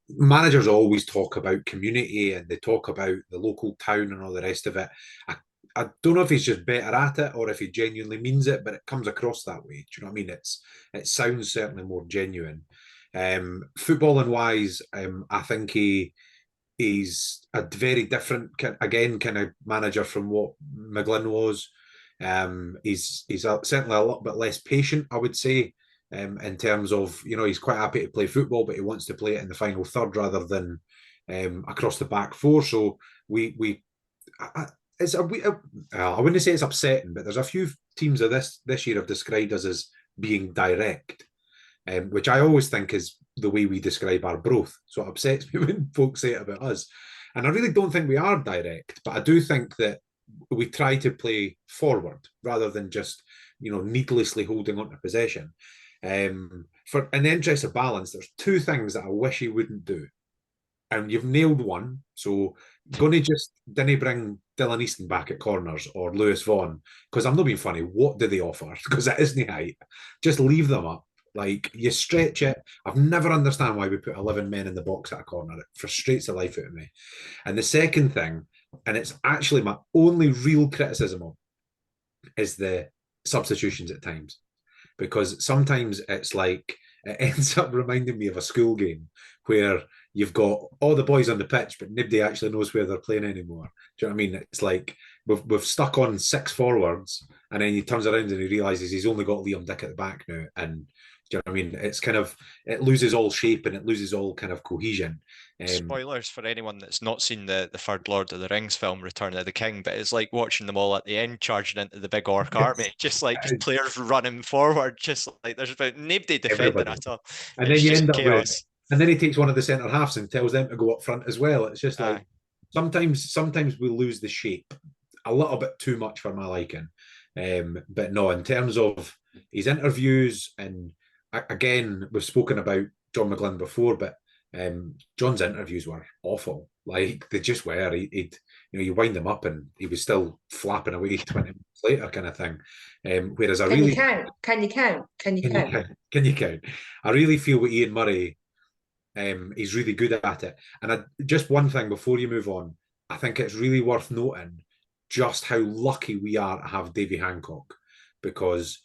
Managers always talk about community and they talk about the local town and all the rest of it. I don't know if he's just better at it or if he genuinely means it, but it comes across that way. Do you know what I mean? It sounds certainly more genuine. Footballing wise, I think he's a very different, again, kind of manager from what McGlynn was. He's certainly a little bit less patient, I would say, in terms of, he's quite happy to play football, but he wants to play it in the final third rather than across the back four. So I wouldn't say it's upsetting, but there's a few teams of this year have described us as being direct, which I always think is the way we describe our growth. So it upsets me when folks say it about us. And I really don't think we are direct, but I do think that we try to play forward rather than just, needlessly holding on to possession. In the interest of balance, there's two things that I wish he wouldn't do. And you've nailed one. So didn't bring Dylan Easton back at corners or Lewis Vaughan, because I'm not being funny. What do they offer? Because it isn't height. Just leave them up. Like, you stretch it. I've never understand why we put 11 men in the box at a corner. It frustrates the life out of me. And the second thing, and it's actually my only real criticism of, is the substitutions at times. Because sometimes it's like, it ends up reminding me of a school game where you've got all the boys on the pitch, but nobody actually knows where they're playing anymore. Do you know what I mean? It's like we've stuck on 6 forwards, and then he turns around and he realises he's only got Liam Dick at the back now. And do you know what I mean? It's kind of, it loses all shape and it loses all kind of cohesion. Spoilers for anyone that's not seen the third Lord of the Rings film, Return of the King, but it's like watching them all at the end charging into the big orc army, just players running forward, just like there's about nobody defending at all. And then you end up chaos. And then he takes one of the centre halves and tells them to go up front as well. It's just like sometimes we lose the shape a little bit too much for my liking. But no, in terms of his interviews, and again, we've spoken about John McGlynn before, but John's interviews were awful. Like they just were. He'd you wind them up and he was still flapping away 20 minutes later, kind of thing. Whereas I really can you count? Can you count? I really feel with Ian Murray, he's really good at it. And just one thing before you move on, I think it's really worth noting just how lucky we are to have Davie Hancock, because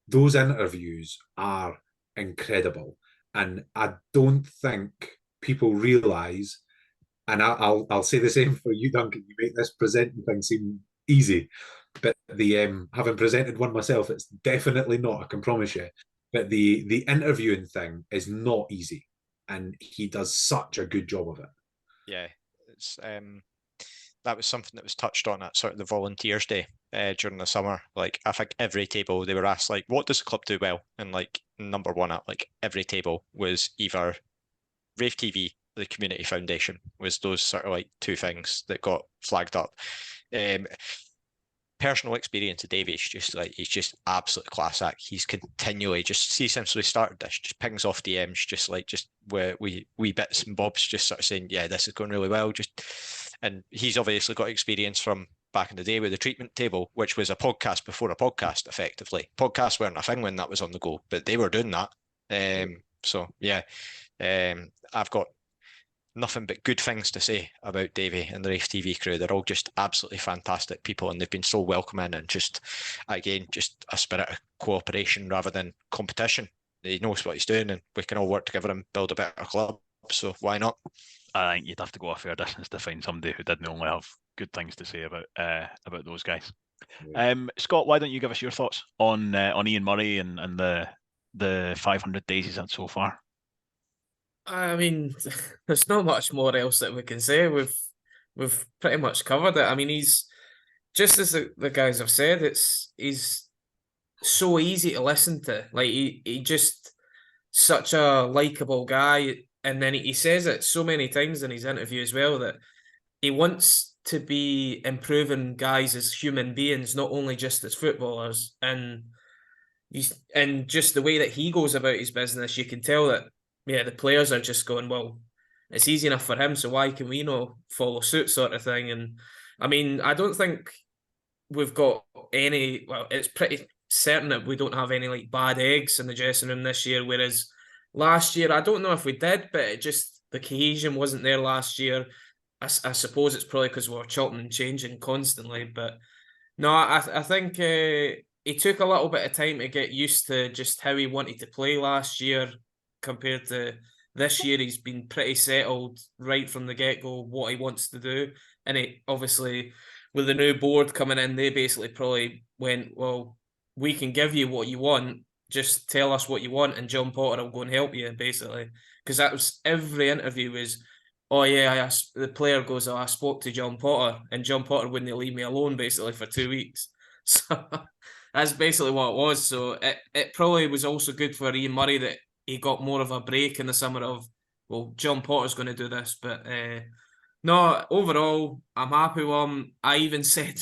those interviews are incredible. And I don't think people realise, and I'll say the same for you, Duncan, you make this presenting thing seem easy, but the having presented one myself, it's definitely not, I can promise you. But the interviewing thing is not easy, and he does such a good job of it. Yeah, it's that was something that was touched on at sort of the Volunteers Day during the summer. Like, I think every table they were asked, like, what does the club do well? And like number one at like every table was either Raith TV, the Community Foundation, was those sort of like two things that got flagged up. Personal experience of Davie is just like, he's just absolute class act. He's continually just since we started this, just pings off DMs, just where we bits and bobs, just sort of saying, yeah, this is going really well. And he's obviously got experience from back in the day with the treatment table, which was a podcast before a podcast, effectively. Podcasts weren't a thing when that was on the go, but they were doing that. So yeah, I've got nothing but good things to say about Davie and the Raith TV crew. They're all just absolutely fantastic people, and they've been so welcoming and just a spirit of cooperation rather than competition. He knows what he's doing, and we can all work together and build a better club. So why not? I think you'd have to go a fair distance to find somebody who didn't only have good things to say about those guys. Yeah. Scott, why don't you give us your thoughts on Ian Murray and the 500 days he's had so far? I mean, there's not much more else that we can say. We've pretty much covered it. I mean, he's just as the guys have said. He's so easy to listen to. Like he just such a likable guy, and then he says it so many times in his interview as well that he wants to be improving guys as human beings, not only just as footballers. And just the way that he goes about his business, you can tell that. Yeah, the players are just going, well, it's easy enough for him, so why can we not follow suit, sort of thing. And I mean, I don't think we've got any, well, it's pretty certain that we don't have any like bad eggs in the dressing room this year, whereas last year, I don't know if we did, but the cohesion wasn't there last year. I suppose it's probably because we were chopping and changing constantly, but no, I think he took a little bit of time to get used to just how he wanted to play last year. Compared to this year, he's been pretty settled right from the get-go what he wants to do. And it obviously, with the new board coming in, they basically probably went, well, we can give you what you want, just tell us what you want, and John Potter will go and help you, basically. Because that was every interview was, oh yeah, the player goes, oh, I spoke to John Potter, and John Potter wouldn't leave me alone, basically, for 2 weeks. So that's basically what it was. So it probably was also good for Ian Murray that he got more of a break in the summer of, well, John Potter's going to do this. But no, overall, I'm happy with him. I even said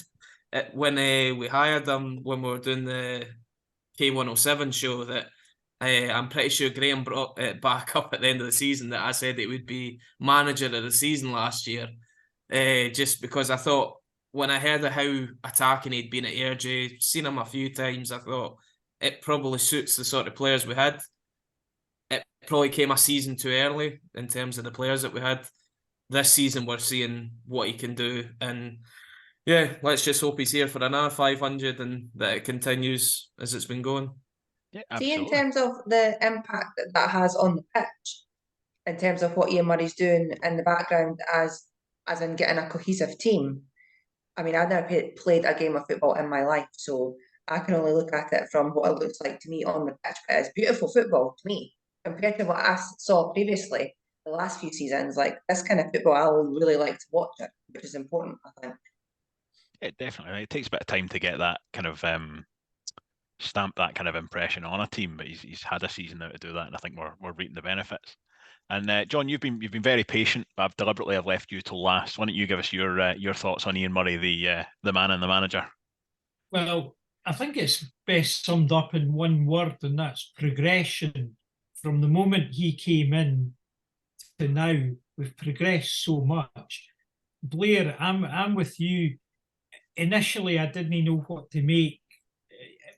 it when we hired him, when we were doing the K107 show, that I'm pretty sure Graham brought it back up at the end of the season, that I said it would be manager of the season last year. Just because I thought, when I heard of how attacking he'd been at AirJ, seen him a few times, I thought it probably suits the sort of players we had. It probably came a season too early in terms of the players that we had. This season, we're seeing what he can do. And yeah, let's just hope he's here for another 500 and that it continues as it's been going. Yeah, absolutely. See, in terms of the impact that has on the pitch, in terms of what Ian Murray's doing in the background as in getting a cohesive team. I mean, I've never played a game of football in my life, so I can only look at it from what it looks like to me on the pitch. But it's beautiful football to me. Compared to what I saw previously, the last few seasons, like this kind of football, I would really like to watch it, which is important, I think. Yeah, definitely. It takes a bit of time to get that kind of stamp that kind of impression on a team, but he's had a season now to do that, and I think we're reaping the benefits. And John, you've been very patient. I've deliberately left you till last. Why don't you give us your thoughts on Ian Murray, the man and the manager? Well, I think it's best summed up in one word, and that's progression. From the moment he came in to now, we've progressed so much. Blair, I'm with you. Initially, I didn't know what to make.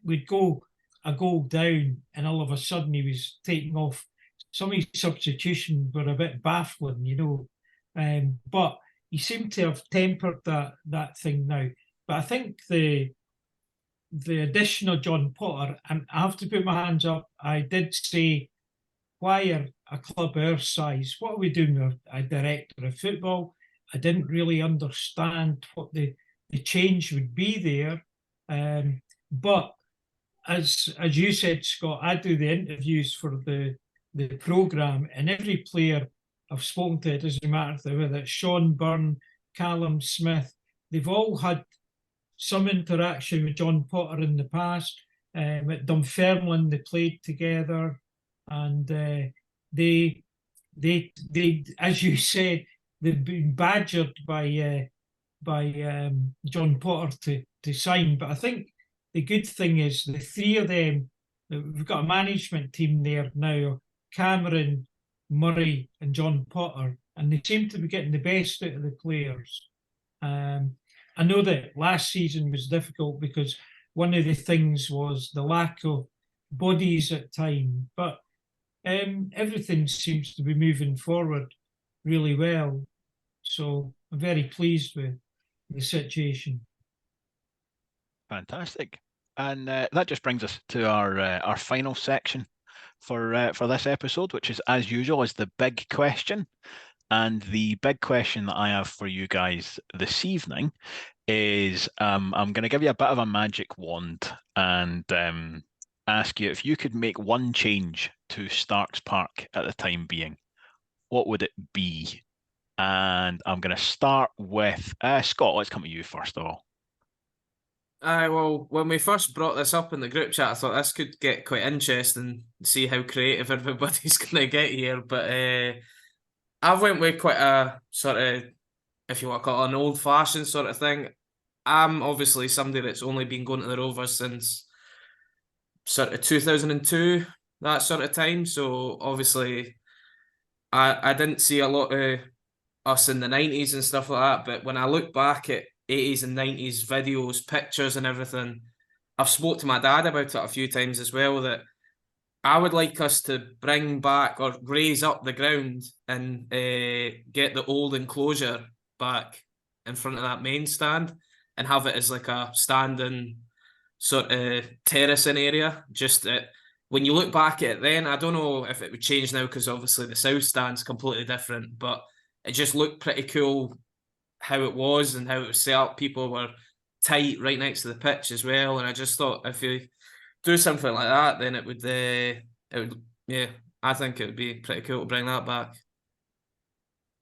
We'd go a goal down, and all of a sudden he was taking off. Some of his substitutions were a bit baffling, but he seemed to have tempered that thing now. But I think the addition of John Potter, and I have to put my hands up, I did say, why are a club our size? What are we doing with a director of football? I didn't really understand what the change would be there. But as you said, Scott, I do the interviews for the programme, and every player I've spoken to, it doesn't matter whether it's Sean Byrne, Callum Smith, they've all had some interaction with John Potter in the past. At Dunfermline, they played together, and they, as you said, they've been badgered by John Potter to sign. But I think the good thing is the three of them, we've got a management team there now, Cameron, Murray and John Potter, and they seem to be getting the best out of the players. I know that last season was difficult because one of the things was the lack of bodies at time, but everything seems to be moving forward really well. So I'm very pleased with the situation. Fantastic. And that just brings us to our final section for this episode, which is, as usual, is the big question. And the big question that I have for you guys this evening is, I'm going to give you a bit of a magic wand and ask you if you could make one change to Starks Park at the time being, what would it be? And I'm going to start with Scott. Let's come to you first of all. Well, when we first brought this up in the group chat, I thought this could get quite interesting, see how creative everybody's going to get here. But I went with quite a sort of, if you want to call it, an old-fashioned sort of thing. I'm obviously somebody that's only been going to the Rovers since sort of 2002, that sort of time. So obviously, I didn't see a lot of us in the 90s and stuff like that. But when I look back at 80s and 90s videos, pictures and everything, I've spoke to my dad about it a few times as well, that I would like us to bring back or raise up the ground and get the old enclosure back in front of that main stand and have it as like a standing sort of terracing area. Just that when you look back at it then, I don't know if it would change now because obviously the south stand's completely different, but it just looked pretty cool how it was and how it was set up. People were tight right next to the pitch as well, and I just thought if you do something like that, then it would, yeah, I think it would be pretty cool to bring that back.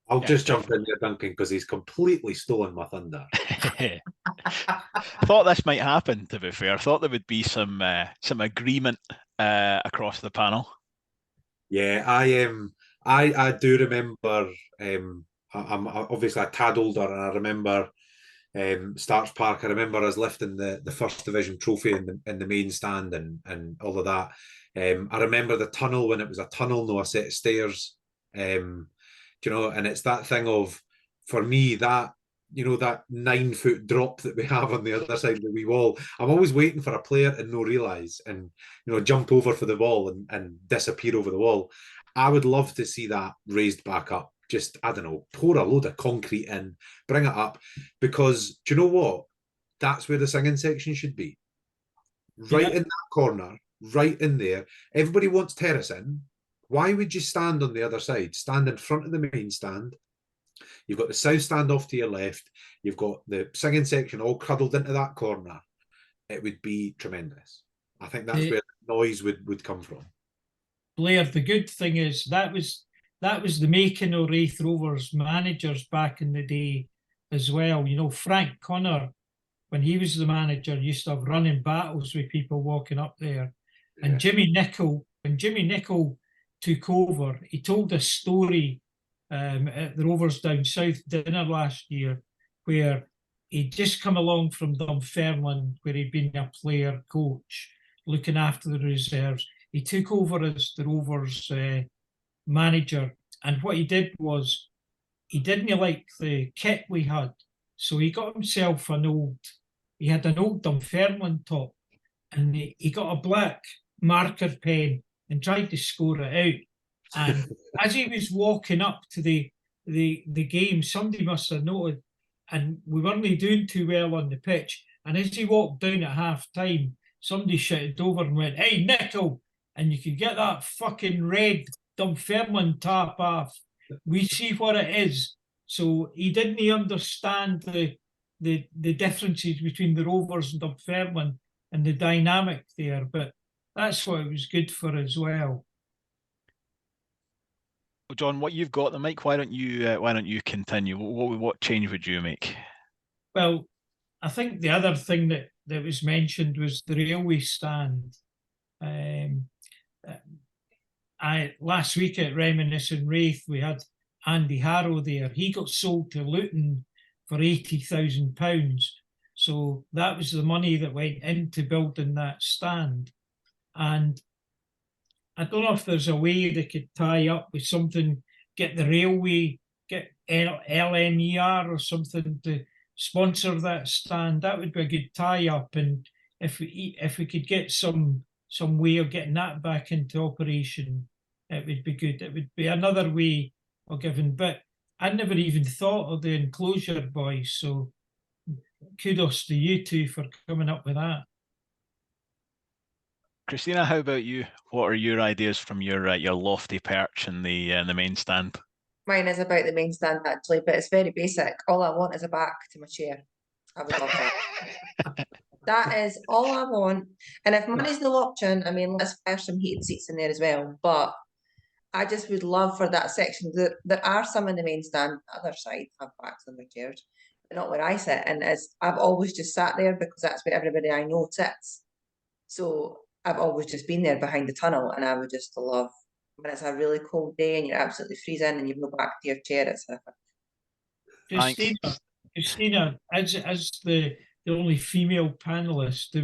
I'll just jump in there, Duncan, because he's completely stolen my thunder. Thought this might happen, to be fair. Thought there would be some agreement across the panel. Yeah, I do remember. I'm obviously a tad older, and I remember Starks Park. I remember us lifting the first division trophy in the main stand and all of that. I remember the tunnel when it was a tunnel, no a set of stairs. And it's that thing of, for me, that that 9-foot drop that we have on the other side of the wee wall. I'm always waiting for a player and no realise and jump over for the ball and disappear over the wall. I would love to see that raised back up. Just, I don't know, pour a load of concrete in, bring it up, because do you know what? That's where the singing section should be. Right in that corner, right in there. Everybody wants terracing. Why would you stand on the other side? Stand in front of the main stand. You've got the south stand off to your left. You've got the singing section all cuddled into that corner. It would be tremendous. I think that's where the noise would come from. Blair, the good thing is that was the making of Raith Rovers managers back in the day as well. Frank Connor, when he was the manager, used to have running battles with people walking up there. And Jimmy Nicholl, took over, he told a story at the Rovers Down South dinner last year where he'd just come along from Dunfermline, where he'd been a player coach, looking after the reserves. He took over as the Rovers manager, and what he did was he didn't like the kit we had, so he got himself he had an old Dunfermline top, and he got a black marker pen and tried to score it out. And as he was walking up to the game, somebody must have noted, and we weren't doing too well on the pitch. And as he walked down at half time, somebody shouted over and went, "Hey, Nickel!" And you could get that fucking red Dunfermline tap off. We see what it is. So he didn't understand the differences between the Rovers and Dunfermline and the dynamic there, but that's what it was good for as well. Well, John, what you've got, the mic. Why don't you continue? What change would you make? Well, I think the other thing that was mentioned was the railway stand. Last week at Reminiscent Raith, we had Andy Harrow there. He got sold to Luton for £80,000. So that was the money that went into building that stand. And I don't know if there's a way they could tie up with something, get the railway, get LNER or something to sponsor that stand. That would be a good tie-up. And if we could get some way of getting that back into operation, it would be good. It would be another way of giving. But I never even thought of the enclosure, boys. So kudos to you two for coming up with that. Christina, how about you? What are your ideas from your lofty perch in the main stand? Mine is about the main stand actually, but it's very basic. All I want is a back to my chair. I would love that. That is all I want. And if money's no option, I mean, let's fire some heated seats in there as well. But I just would love for that section. There are some in the main stand, the other side have backs on their chairs, but not where I sit. And I've always just sat there because that's where everybody I know sits. So I've always just been there behind the tunnel, and I would just love when it's a really cold day and you're absolutely freezing and you go back to your chair. It's Christina, as the only female panelist,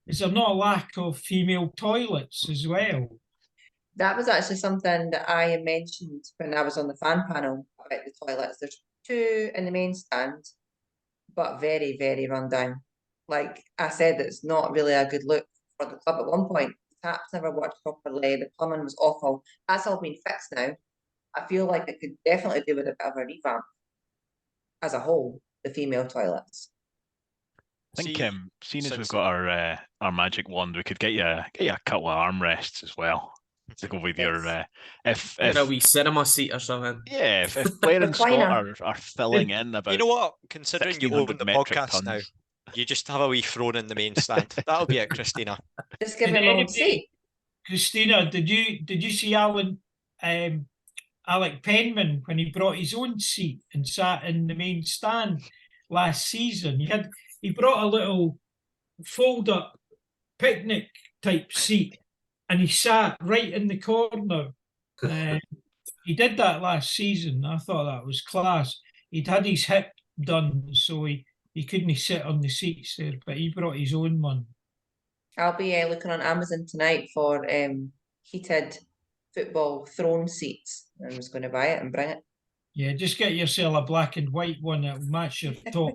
is there not a lack of female toilets as well? That was actually something that I mentioned when I was on the fan panel about the toilets. There's 2 in the main stand, but very, very run down. Like I said, it's not really a good look for the club at one point. The taps never worked properly, the plumbing was awful. That's all been fixed now. I feel like it could definitely do with a bit of a revamp as a whole, the female toilets. I think seeing as we've got our magic wand, we could get you a couple of armrests as well to go with your if a wee cinema seat or something. Yeah, if Blair and Scott are filling in about, you know what? Considering you own the podcast now, you just have a wee throne in the main stand. That'll be it, Christina. Just give him a own seat. Christina, did you see Alec Penman when he brought his own seat and sat in the main stand last season? He brought a little fold-up picnic type seat, and he sat right in the corner. He did that last season. I thought that was class. He'd had his hip done, so he couldn't sit on the seats there, but he brought his own one. I'll be looking on Amazon tonight for heated football throne seats. I was going to buy it and bring it. Yeah, just get yourself a black and white one that'll match your top.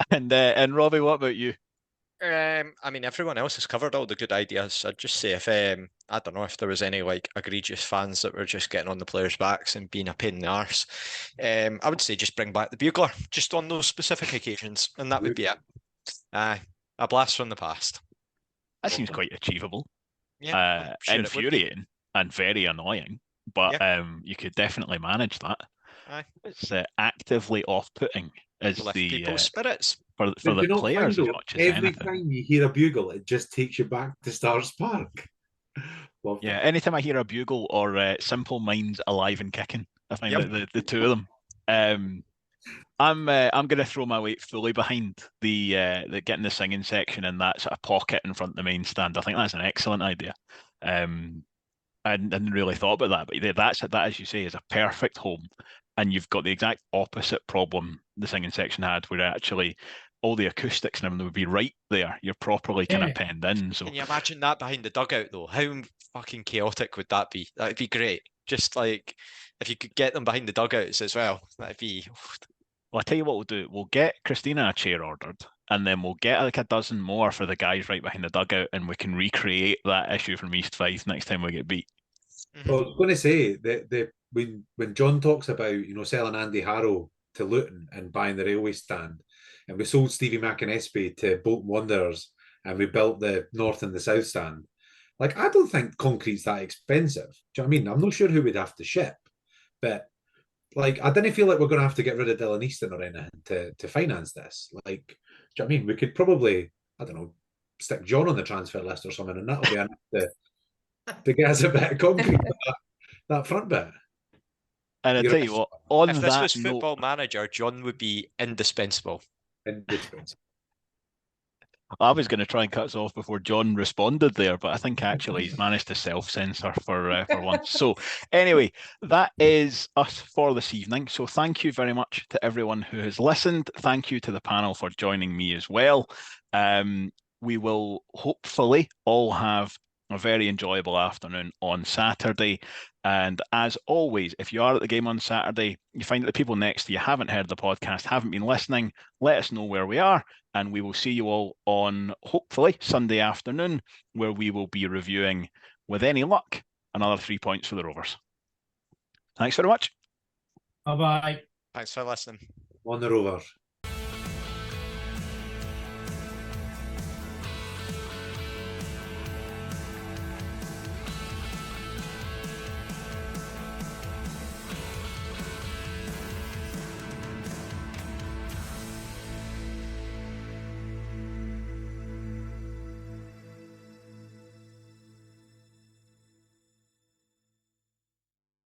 And Robbie, what about you? I mean, everyone else has covered all the good ideas. I'd just say if I don't know if there was any like egregious fans that were just getting on the players' backs and being a pain in the arse, I would say just bring back the bugler just on those specific occasions, and that would be it. A blast from the past. That seems quite achievable. Yeah, sure infuriating and very annoying, but you could definitely manage that. It's actively off-putting as lift the people's spirits for the players as much as every anything. time you hear a bugle, it just takes you back to Stars Park. Love Yeah, that. anytime I hear a bugle or Simple Minds alive and kicking, I find the two of them. I'm going to throw my weight fully behind the getting the singing section in that sort of pocket in front of the main stand. I think that's an excellent idea. And didn't really thought about that. But that, as you say, is a perfect home. And you've got the exact opposite problem the singing section had, where actually all the acoustics and everything would be right there. You're properly kind of penned in. So can you imagine that behind the dugout though? How fucking chaotic would that be? That'd be great. Just like if you could get them behind the dugouts as well, that'd be. Well, I tell you what we'll do. We'll get Christina a chair ordered, and then we'll get like a dozen more for the guys right behind the dugout, and we can recreate that issue from East Fife next time we get beat. Well, I was going to say that when John talks about selling Andy Harrow to Luton and buying the railway stand, and we sold Stevie McInespy to Bolton Wanderers, and we built the north and the south stand. Like, I don't think concrete's that expensive. Do you know what I mean? I'm not sure who we'd have to ship, but like, I didn't feel like we're going to have to get rid of Dylan Easton or anything to finance this. Like, do you know what I mean? We could probably, I don't know, stick John on the transfer list or something, and that'll be enough to get us a bit of concrete for that front bit. And I tell you what, on if this that was note, Football Manager, John would be indispensable. I was going to try and cut us off before John responded there, but I think actually he's managed to self-censor for once. So anyway, that is us for this evening. So thank you very much to everyone who has listened. Thank you to the panel for joining me as well. We will hopefully all have a very enjoyable afternoon on Saturday. And as always, if you are at the game on Saturday, you find that the people next to you haven't heard the podcast, haven't been listening, let us know where we are, and we will see you all on, hopefully, Sunday afternoon, where we will be reviewing, with any luck, another 3 points for the Rovers. Thanks very much. Bye-bye. Thanks for listening. On the Rovers.